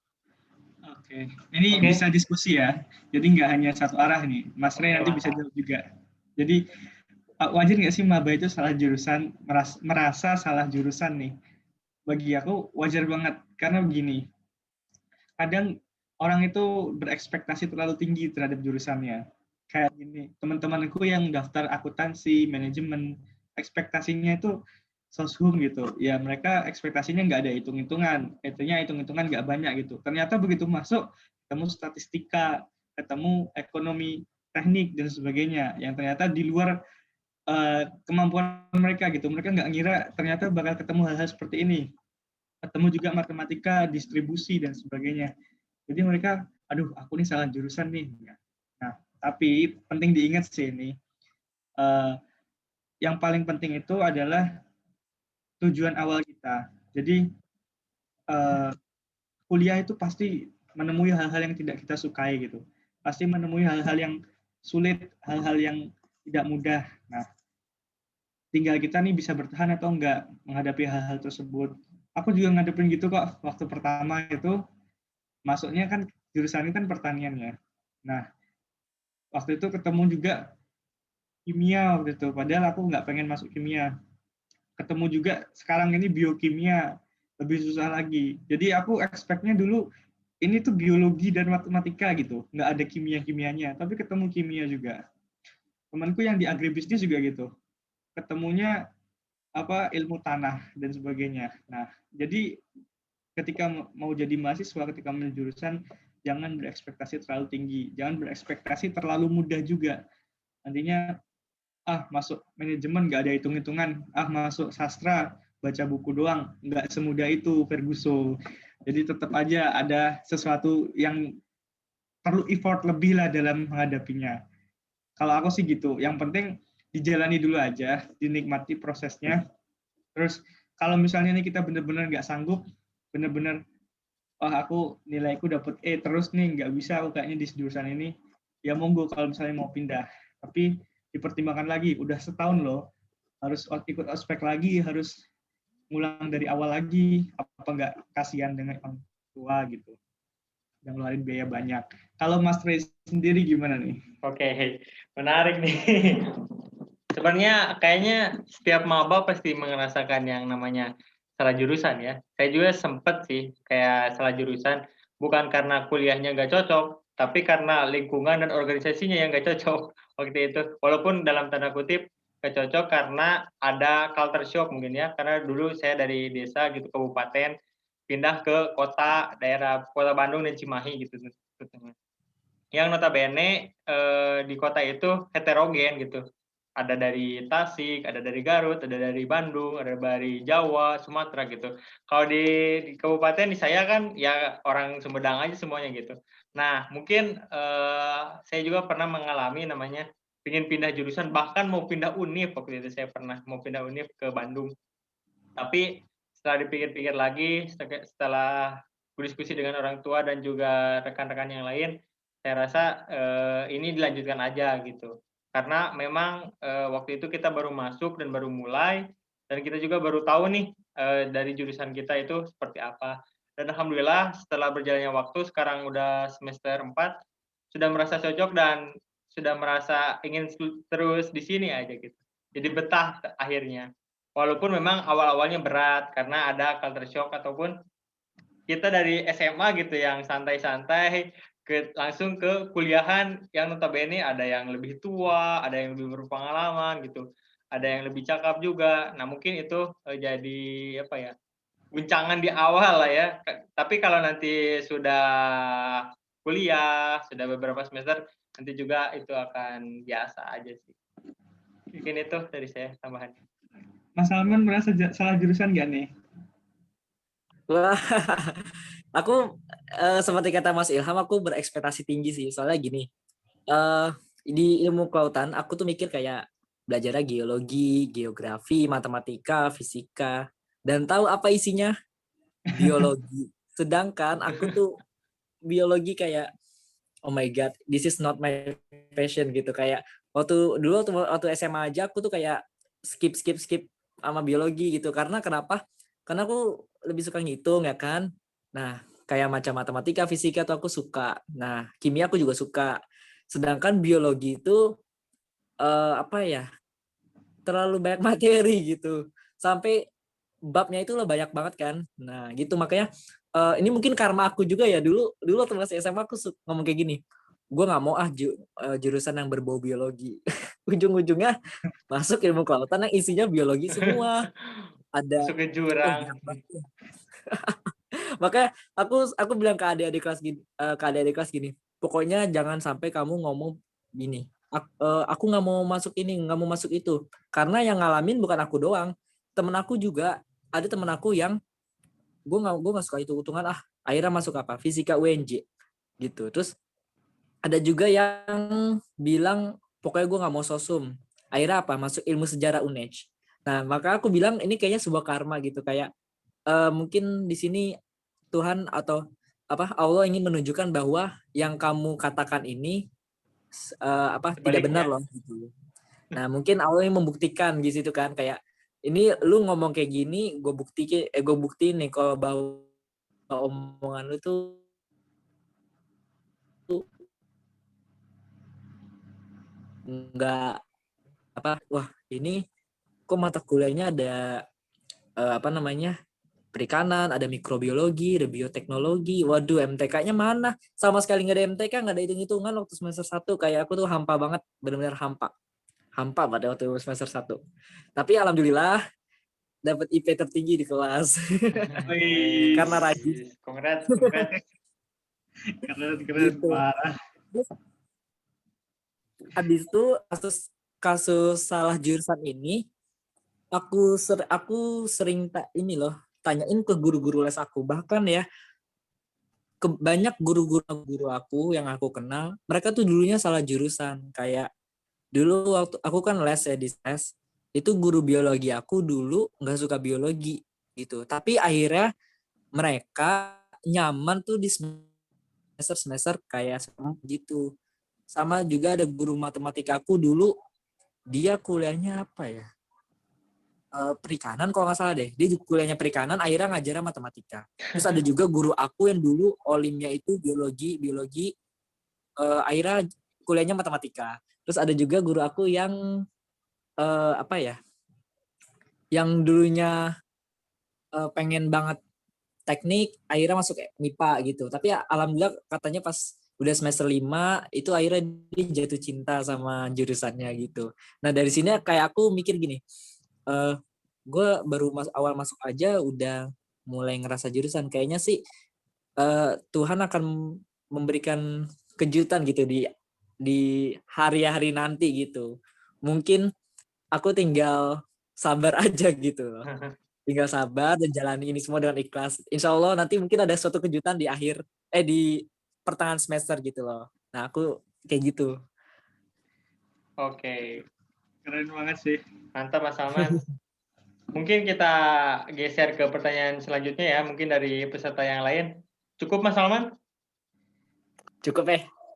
Oke, ini Oke. bisa diskusi ya. Jadi nggak hanya satu arah nih. Mas Ray Oke, nanti bisa mantap. jawab juga. Jadi wajar nggak sih maba itu salah jurusan, merasa salah jurusan nih? Bagi aku wajar banget karena begini. Kadang orang itu berekspektasi terlalu tinggi terhadap jurusannya. Kayak gini, teman-temanku yang daftar akuntansi, manajemen, ekspektasinya itu soshum gitu. Ya mereka ekspektasinya nggak ada hitung-hitungan. Artinya hitung-hitungan nggak banyak gitu. Ternyata begitu masuk, ketemu statistika, ketemu ekonomi, teknik, dan sebagainya. Yang ternyata di luar kemampuan mereka gitu. Mereka nggak ngira ternyata bakal ketemu hal-hal seperti ini. Ketemu juga matematika, distribusi, dan sebagainya. Jadi mereka, aduh aku nih salah jurusan nih. Nah, tapi penting diingat sih ini, yang paling penting itu adalah tujuan awal kita. Jadi kuliah itu pasti menemui hal-hal yang tidak kita sukai gitu. Pasti menemui hal-hal yang sulit, hal-hal yang tidak mudah. Nah, tinggal kita nih bisa bertahan atau enggak menghadapi hal-hal tersebut. Aku juga ngadepin gitu kok waktu pertama itu masuknya kan jurusan ini kan pertanian ya. Nah, waktu itu ketemu juga kimia waktu itu, padahal aku nggak pengen masuk kimia. Ketemu juga sekarang ini biokimia, lebih susah lagi. Jadi aku expect-nya dulu ini tuh biologi dan matematika gitu, nggak ada kimia-kimianya, tapi ketemu kimia juga. Temanku yang di agribisnis juga gitu, ketemunya ilmu tanah dan sebagainya. Nah, jadi ketika mau jadi mahasiswa, ketika memilih jurusan, jangan berekspektasi terlalu tinggi, jangan berekspektasi terlalu mudah juga. Nantinya masuk manajemen nggak ada hitung-hitungan, masuk sastra baca buku doang, nggak semudah itu Ferguson. Jadi tetap aja ada sesuatu yang perlu effort lebih lah dalam menghadapinya. Kalau aku sih gitu, yang penting dijalani dulu aja, dinikmati prosesnya. Terus kalau misalnya nih kita benar-benar nggak sanggup, benar-benar aku nilaiku dapat terus nih, nggak bisa aku kayaknya di jurusan ini, ya monggo kalau misalnya mau pindah. Tapi dipertimbangkan lagi, udah setahun loh, harus ikut ospek lagi, harus ngulang dari awal lagi, apa nggak kasihan dengan orang tua gitu, yang ngeluarin biaya banyak. Kalau Mas Rey sendiri gimana nih? Oke, menarik nih. Sebenarnya kayaknya setiap maba pasti merasakan yang namanya salah jurusan ya. Saya juga sempet sih kayak salah jurusan, bukan karena kuliahnya nggak cocok, tapi karena lingkungan dan organisasinya yang nggak cocok waktu itu. Walaupun dalam tanda kutip nggak cocok karena ada culture shock mungkin ya, karena dulu saya dari desa gitu, kabupaten, pindah ke kota, daerah kota Bandung dan Cimahi gitu. Yang notabene di kota itu heterogen gitu. Ada dari Tasik, ada dari Garut, ada dari Bandung, ada dari Jawa, Sumatera gitu. Kalau di kabupaten di saya kan ya orang Sumedang aja semuanya gitu. Nah mungkin saya juga pernah mengalami namanya pengen pindah jurusan, bahkan mau pindah univ waktu itu saya pernah mau pindah univ ke Bandung. Tapi setelah dipikir-pikir lagi, setelah berdiskusi dengan orang tua dan juga rekan-rekan yang lain, saya rasa ini dilanjutkan aja gitu. Karena memang waktu itu kita baru masuk dan baru mulai, dan kita juga baru tahu nih dari jurusan kita itu seperti apa. Dan alhamdulillah setelah berjalannya waktu, sekarang udah semester 4, sudah merasa cocok dan sudah merasa ingin terus di sini aja gitu. Jadi betah akhirnya. Walaupun memang awal-awalnya berat karena ada culture shock ataupun kita dari SMA gitu yang santai-santai langsung ke kuliahan yang notabene ada yang lebih tua, ada yang lebih berpengalaman gitu, ada yang lebih cakap juga. Nah mungkin itu jadi apa ya, guncangan di awal lah ya. Tapi kalau nanti sudah kuliah, sudah beberapa semester, nanti juga itu akan biasa aja sih. Mungkin itu dari saya tambahan. Mas Salman merasa salah jurusan nggak nih? Wah, aku seperti kata Mas Ilham, aku berekspektasi tinggi sih. Soalnya gini, di ilmu kelautan, aku tuh mikir kayak belajarnya geologi, geografi, matematika, fisika, dan tahu apa isinya? Biologi. Sedangkan aku tuh biologi kayak oh my god, this is not my passion gitu. Kayak waktu SMA aja aku tuh kayak skip sama biologi gitu. Karena kenapa? Karena aku lebih suka ngitung ya kan. Nah, kayak macam matematika, fisika tuh aku suka. Nah, kimia aku juga suka. Sedangkan biologi itu apa ya? Terlalu banyak materi gitu. Sampai babnya itu loh banyak banget kan. Nah, gitu makanya ini mungkin karma aku juga ya. Dulu waktu masih SMA aku ngomong kayak gini. Gue nggak mau jurusan yang berbau biologi. Ujung-ujungnya masuk ilmu kelautan yang isinya biologi semua. Ada Masuk ke jurang. banyak banget. Makanya aku bilang ke adik-adik kelas gini, pokoknya jangan sampai kamu ngomong gini. Aku nggak mau masuk ini, nggak mau masuk itu. Karena yang ngalamin bukan aku doang. Temen aku juga, ada temen aku yang gue nggak suka hitung-hitungan, akhirnya masuk apa? Fisika UNJ gitu. Terus ada juga yang bilang pokoknya gue nggak mau sosum. Akhirnya apa? Masuk ilmu sejarah UNEJ. Nah, maka aku bilang ini kayaknya sebuah karma gitu, kayak mungkin di sini Tuhan atau Allah ingin menunjukkan bahwa yang kamu katakan ini tidak benar Sebaliknya. loh gitu. Nah, mungkin Allah ingin membuktikan di situ kan, kayak ini lu ngomong kayak gini, gue buktiin nih kalau bahwa omongan lu tuh enggak wah ini kok mata kuliahnya ada perikanan, ada mikrobiologi, ada bioteknologi. Waduh, MTK-nya mana? Sama sekali nggak ada MTK, nggak ada hitung-hitungan waktu semester 1. Kayak aku tuh hampa banget, benar-benar hampa. Hampa pada waktu semester 1. Tapi alhamdulillah dapat IP tertinggi di kelas. Karena rajin. Congrats. Keren Gitu. parah. Habis itu kasus salah jurusan ini, aku sering tanyain ke guru-guru les aku. Bahkan ya, banyak guru-guru aku yang aku kenal, mereka tuh dulunya salah jurusan. Kayak dulu waktu aku kan les ya di les, itu guru biologi aku dulu nggak suka biologi gitu. Tapi akhirnya mereka nyaman tuh di semester kayak gitu. Sama juga ada guru matematika aku dulu, dia kuliahnya apa ya? Perikanan kalau nggak salah deh. Dia kuliahnya perikanan, akhirnya ngajarnya matematika. Terus ada juga guru aku yang dulu olimnya itu biologi, akhirnya kuliahnya matematika. Terus ada juga guru aku yang yang dulunya pengen banget teknik, akhirnya masuk MIPA gitu. Tapi ya, alhamdulillah katanya pas udah semester 5 itu akhirnya dia jatuh cinta sama jurusannya gitu. Nah dari sini kayak aku mikir gini, gue baru awal masuk aja udah mulai ngerasa jurusan. Kayaknya sih Tuhan akan memberikan kejutan gitu di hari-hari nanti gitu. Mungkin aku tinggal sabar aja gitu loh. Tinggal sabar dan jalani ini semua dengan ikhlas. Insya Allah nanti mungkin ada suatu kejutan di pertengahan semester gitu loh. Nah aku kayak gitu. Oke. Keren banget sih. Mantap Mas Salman. Mungkin kita geser ke pertanyaan selanjutnya ya, mungkin dari peserta yang lain. Cukup Mas Salman? Cukup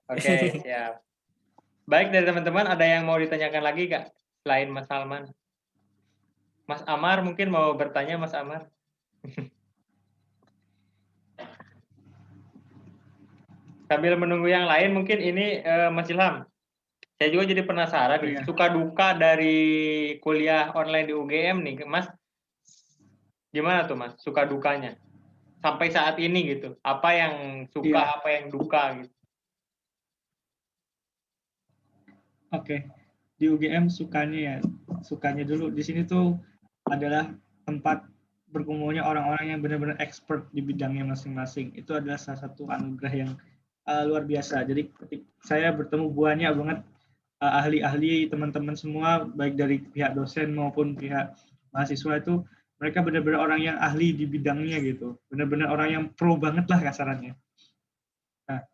Oke, siap. Baik, dari teman-teman ada yang mau ditanyakan lagi Kak selain Mas Salman? Mas Amar mungkin mau bertanya, Mas Amar. Sambil menunggu yang lain, mungkin ini Mas Ilham. Saya juga jadi penasaran, suka duka dari kuliah online di UGM nih, Mas. Gimana tuh Mas, suka dukanya? Sampai saat ini gitu, apa yang suka, apa yang duka gitu. Oke, di UGM sukanya dulu di sini tuh adalah tempat berkumpulnya orang-orang yang benar-benar expert di bidangnya masing-masing. Itu adalah salah satu anugerah yang luar biasa. Jadi saya bertemu banyak banget ahli-ahli, teman-teman semua, baik dari pihak dosen maupun pihak mahasiswa itu, mereka benar-benar orang yang ahli di bidangnya gitu. Benar-benar orang yang pro banget lah kasarannya. Nah,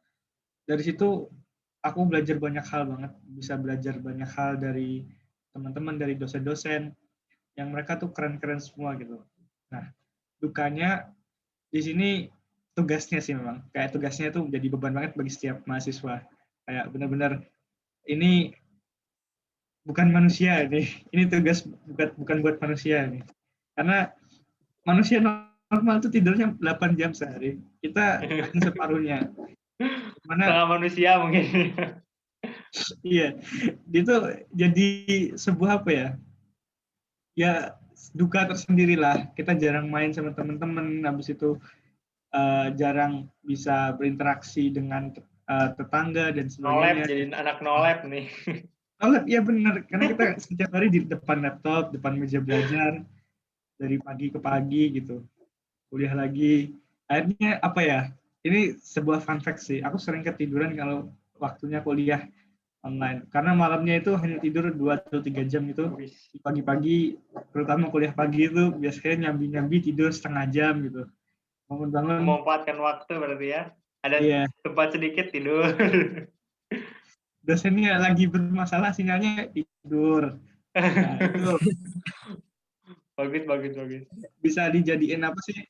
dari situ aku belajar banyak hal banget, bisa belajar banyak hal dari teman-teman, dari dosen-dosen, yang mereka tuh keren-keren semua gitu. Nah, dukanya di sini tugasnya sih memang. Kayak tugasnya itu jadi beban banget bagi setiap mahasiswa. Kayak benar-benar ini bukan manusia nih. Ini tugas bukan buat manusia nih. Karena manusia normal itu tidurnya 8 jam sehari. Kita hanya separuhnya. Mana Setengah manusia mungkin. iya, itu jadi sebuah apa ya? Ya duka tersendiri lah. Kita jarang main sama teman-teman, habis itu jarang bisa berinteraksi dengan tetangga dan Nolep, sebagainya. jadi anak nolep nih. Oh iya benar, karena kita setiap hari di depan laptop, depan meja belajar dari pagi ke pagi gitu, kuliah lagi. Akhirnya apa ya? Ini sebuah fun fact sih. Aku sering ketiduran kalau waktunya kuliah online, karena malamnya itu hanya tidur 2 atau 3 jam itu. Pagi-pagi, terutama kuliah pagi itu biasanya nyambi-nyambi tidur setengah jam gitu. Bangun-bangun. Memanfaatkan waktu berarti ya. Ada Iya. tempat sedikit tidur. Dosennya lagi bermasalah sinyalnya tidur. Nah, itu Bagus. bisa dijadiin apa sih?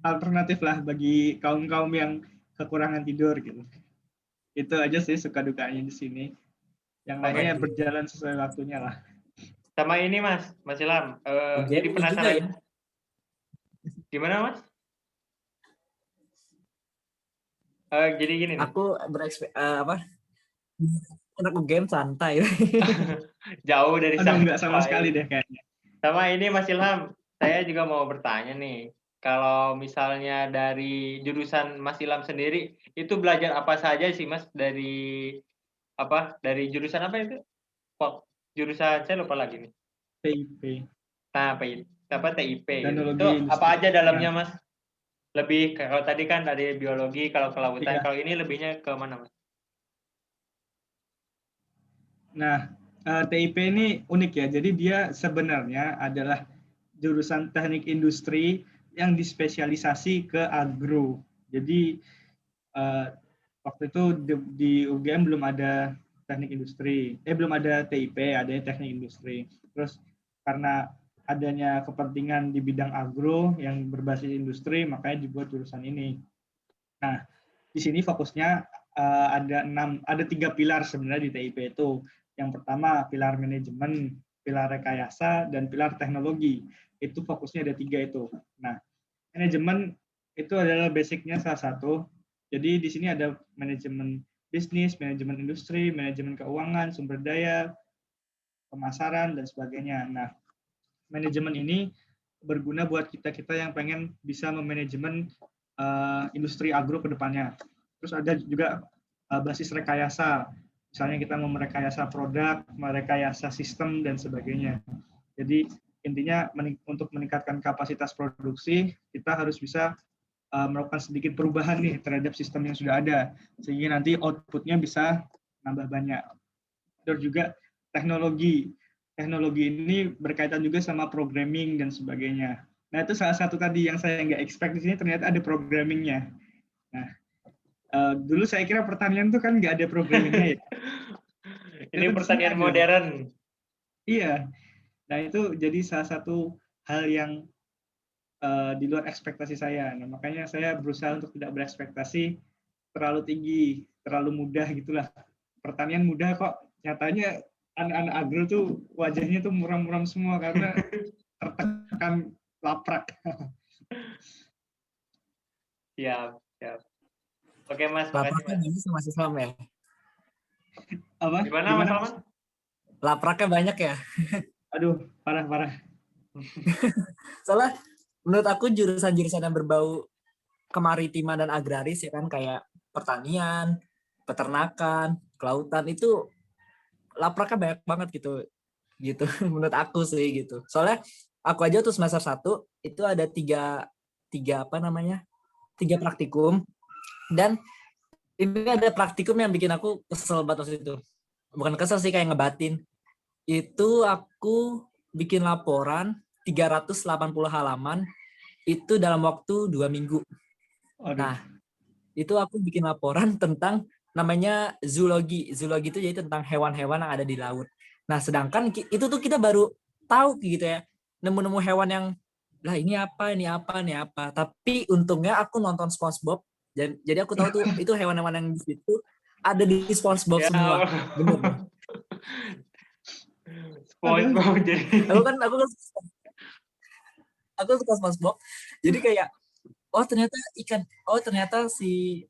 Alternatif lah bagi kaum-kaum yang kekurangan tidur gitu. Itu aja sih suka dukanya di sini. Yang lainnya berjalan sesuai waktunya lah. Sama ini Mas Ilham. Jadi penasaran. Ya? Gimana Mas? Jadi gini nih. Aku anak game santai. Jauh dari sana. Enggak sama sekali deh kayaknya. Sama ini Mas Ilham, saya juga mau bertanya nih. Kalau misalnya dari jurusan Mas Ilham sendiri, itu belajar apa saja sih Mas dari jurusan apa itu? Jurusan saya lupa lagi nih. TIP. Nah, TIP gitu. Itu apa aja dalamnya Mas? Lebih kalau tadi kan dari biologi, kalau kelautan, kalau ini lebihnya ke mana Mas? Nah, TIP ini unik ya. Jadi dia sebenarnya adalah jurusan teknik industri yang dispesialisasi ke agro. Jadi waktu itu di UGM belum ada teknik industri. Belum ada TIP, ada teknik industri. Terus karena adanya kepentingan di bidang agro yang berbasis industri, makanya dibuat jurusan ini. Nah, di sini fokusnya ada 3 pilar sebenarnya di TIP itu. Yang pertama pilar manajemen, pilar rekayasa, dan pilar teknologi. Itu fokusnya ada 3 itu. Nah, manajemen itu adalah basicnya salah satu. Jadi di sini ada manajemen bisnis, manajemen industri, manajemen keuangan, sumber daya, pemasaran, dan sebagainya. Nah, manajemen ini berguna buat kita-kita yang pengen bisa memanajemen industri agro ke depannya. Terus ada juga basis rekayasa. Misalnya kita mau merekayasa produk, merekayasa sistem, dan sebagainya. Jadi intinya untuk meningkatkan kapasitas produksi, kita harus bisa melakukan sedikit perubahan nih terhadap sistem yang sudah ada, sehingga nanti output-nya bisa nambah banyak. Terus juga teknologi. Teknologi ini berkaitan juga sama programming dan sebagainya. Nah, itu salah satu tadi yang saya nggak expect di sini, ternyata ada programmingnya. Nah, dulu saya kira pertanian tuh kan nggak ada programmingnya ya. Ini pertanian modern. Iya. Nah, itu jadi salah satu hal yang di luar ekspektasi saya. Nah, makanya saya berusaha untuk tidak berekspektasi terlalu tinggi, terlalu mudah gitulah. Pertanian mudah kok. Nyatanya anak-anak agro tuh wajahnya tuh muram-muram semua karena tertekan laprak. Siap. Oke Mas, lapraknya banyak sama Mas Ilham ya? Apa? Gimana Mas Salman? Lapraknya banyak ya? Aduh, parah. Soalnya menurut aku jurusan-jurusan yang berbau kemaritiman dan agraris ya kan, kayak pertanian, peternakan, kelautan, itu lapraknya banyak banget gitu menurut aku sih gitu. Soalnya aku aja tuh semester 1 itu ada tiga praktikum, dan ini ada praktikum yang bikin aku kesel banget waktu itu. Bukan kesel sih, kayak ngebatin. Itu aku bikin laporan 380 halaman itu dalam waktu 2 minggu. Nah, itu aku bikin laporan tentang namanya zoologi. Zoologi itu jadi tentang hewan-hewan yang ada di laut. Nah, sedangkan itu tuh kita baru tahu gitu ya. Nemu-nemu hewan yang lah ini apa. Tapi untungnya aku nonton SpongeBob, jadi aku tahu tuh itu hewan-hewan yang di situ ada di SpongeBob Ya semua. Allah. Bener deh. SpongeBob jadi. Aku suka SpongeBob. Jadi kayak ternyata si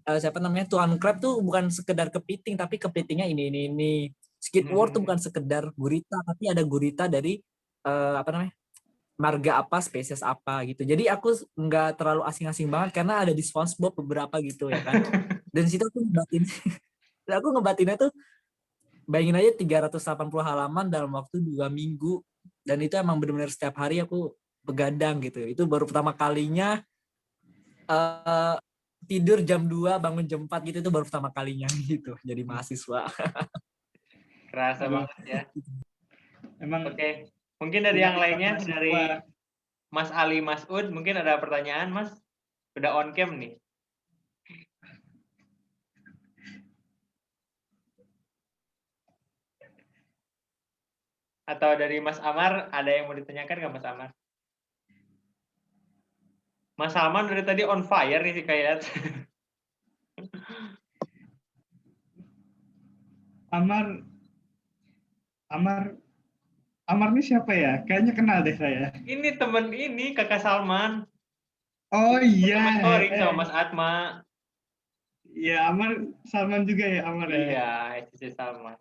siapa namanya Tuan Crab tuh bukan sekedar kepiting, tapi kepitingnya ini. Squidward tuh bukan sekedar gurita, tapi ada gurita dari apa namanya marga apa, spesies apa gitu. Jadi aku nggak terlalu asing-asing banget karena ada di SpongeBob beberapa gitu ya kan. Dan situ aku ngebatinnya tuh bayangin aja 380 halaman dalam waktu 2 minggu, dan itu emang benar-benar setiap hari aku begadang gitu. Itu baru pertama kalinya tidur jam 2 bangun jam 4 gitu, itu baru pertama kalinya gitu jadi mahasiswa. Kerasa banget ya. Emang Oke. Mungkin dari yang lainnya, dari Mas Ali Masud, mungkin ada pertanyaan, Mas? Udah on cam nih. Atau dari Mas Amar, ada yang mau ditanyakan nggak Mas Amar? Mas Salman dari tadi on fire nih sih kayak. Amar ini siapa ya? Kayaknya kenal deh saya. Ini temen ini, Kakak Salman. Oh iya. Scoring sama Mas Atma. Ya, Salman juga ya, Amar ya. Iya, SCC Salman.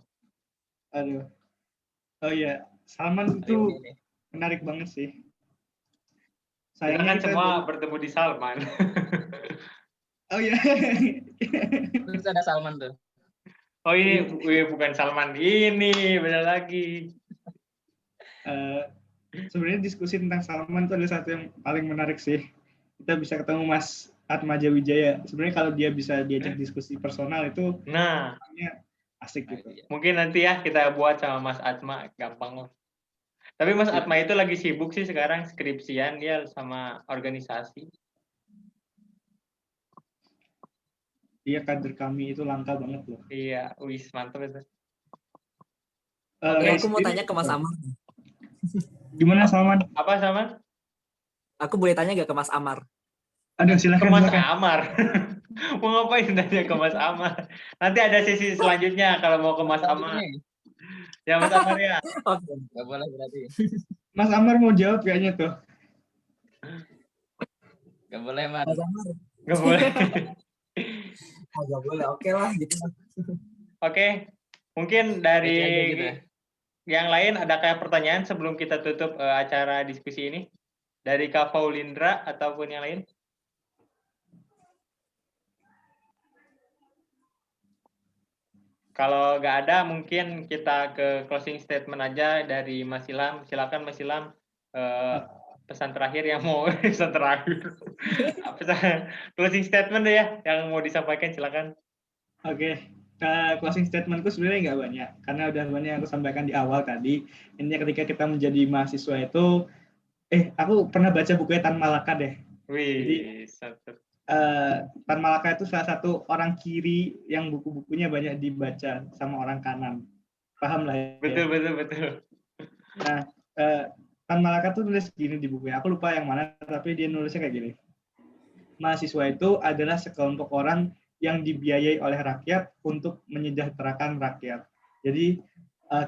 Aduh. Oh iya, Salman itu menarik banget sih. Kita kan semua bertemu di Salman. Oh iya. Terus ada Salman tuh. Oh ini, bukan Salman ini, benar lagi. Sebenarnya diskusi tentang Salman itu adalah satu yang paling menarik sih. Kita bisa ketemu Mas Atmaja Wijaya. Sebenarnya kalau dia bisa diajak diskusi personal itu, nah, asik gitu. Mungkin nanti ya kita buat sama Mas Atma, gampang loh. Tapi Mas Atma itu lagi sibuk sih sekarang, skripsian dia sama organisasi. Iya, kader kami itu langka banget loh. Iya, wis mantap itu. Oke, aku mau tanya ke Mas Amar. Gimana Salman? Apa Salman? Aku boleh tanya gak ke Mas Amar? Aduh, silakan. Ke Mas Amar. Mau ngapain tanya ke Mas Amar? Nanti ada sesi selanjutnya kalau mau ke Mas Amar. Ya Mas Amar ya. Oke. Gak boleh berarti. Mas Amar mau jawab kayaknya tuh. Gak boleh, Mas. Mas Amar. Gak boleh. Gak boleh, oke lah gitu. Oke, mungkin dari gitu ya. yang lain ada kayak pertanyaan sebelum kita tutup acara diskusi ini? Dari Kak Faulindra ataupun yang lain? Kalau nggak ada, mungkin kita ke closing statement aja dari Mas Ilham. Silakan Mas Ilham, pesan terakhir yang mau pesan terakhir. Closing statement deh ya, yang mau disampaikan silakan. Oke. Closing statementku sebenarnya nggak banyak, karena udah banyak yang aku sampaikan di awal tadi. Intinya ketika kita menjadi mahasiswa itu, aku pernah baca bukunya Tan Malaka deh. Wih, Tan Malaka itu salah satu orang kiri yang buku-bukunya banyak dibaca sama orang kanan. Paham lah ya? Betul. Nah, Tan Malaka tuh nulis gini di bukunya. Aku lupa yang mana, tapi dia nulisnya kayak gini. Mahasiswa itu adalah sekelompok orang yang dibiayai oleh rakyat untuk menyejahterakan rakyat. Jadi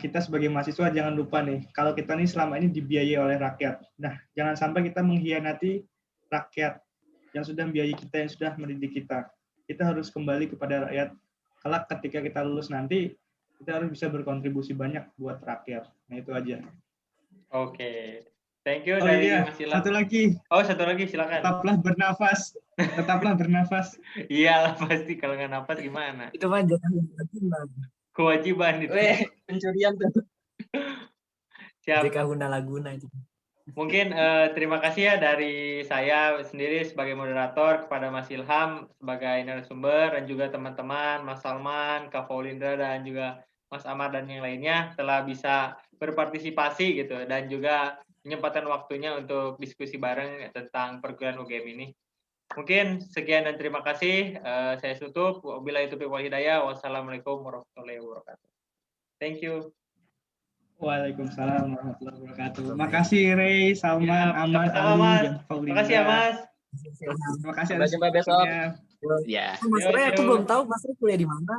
kita sebagai mahasiswa jangan lupa nih, kalau kita nih selama ini dibiayai oleh rakyat. Nah, jangan sampai kita mengkhianati rakyat yang sudah membiayai kita, yang sudah mendidik kita. Kita harus kembali kepada rakyat. Kelak ketika kita lulus nanti, kita harus bisa berkontribusi banyak buat rakyat. Nah, itu aja. Oke. Thank you dari Mas Ilham. Satu lagi. Satu lagi silakan. Tetaplah bernafas. Iyalah pasti, kalau nggak nafas gimana? Itu mah jangan kewajiban itu. Pencurian tuh. Siap. JK Hunda Laguna itu. Mungkin terima kasih ya dari saya sendiri sebagai moderator kepada Mas Ilham sebagai narasumber, dan juga teman-teman Mas Salman, Kak Faulindra, dan juga Mas Amar dan yang lainnya telah bisa berpartisipasi gitu, dan juga menyempatkan waktunya untuk diskusi bareng tentang perguruan UGM ini. Mungkin sekian dan terima kasih. Saya tutup. Wabillahi taufiq wal hidayah. Wassalamualaikum warahmatullahi wabarakatuh. Thank you. Waalaikumsalam warahmatullahi wabarakatuh. Makasih Ray, Salman, Aman, Sama-sama, Ali, Mas. dan Paulina. Makasih ya, Mas. Terima kasih Sampai atas jumpa besok. waktunya. Ya. Mas Yo, Ray, aku yo. belum tahu Mas Ray kuliah di mana.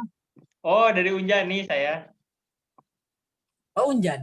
Oh, dari Unjani saya. Oh, Unjan.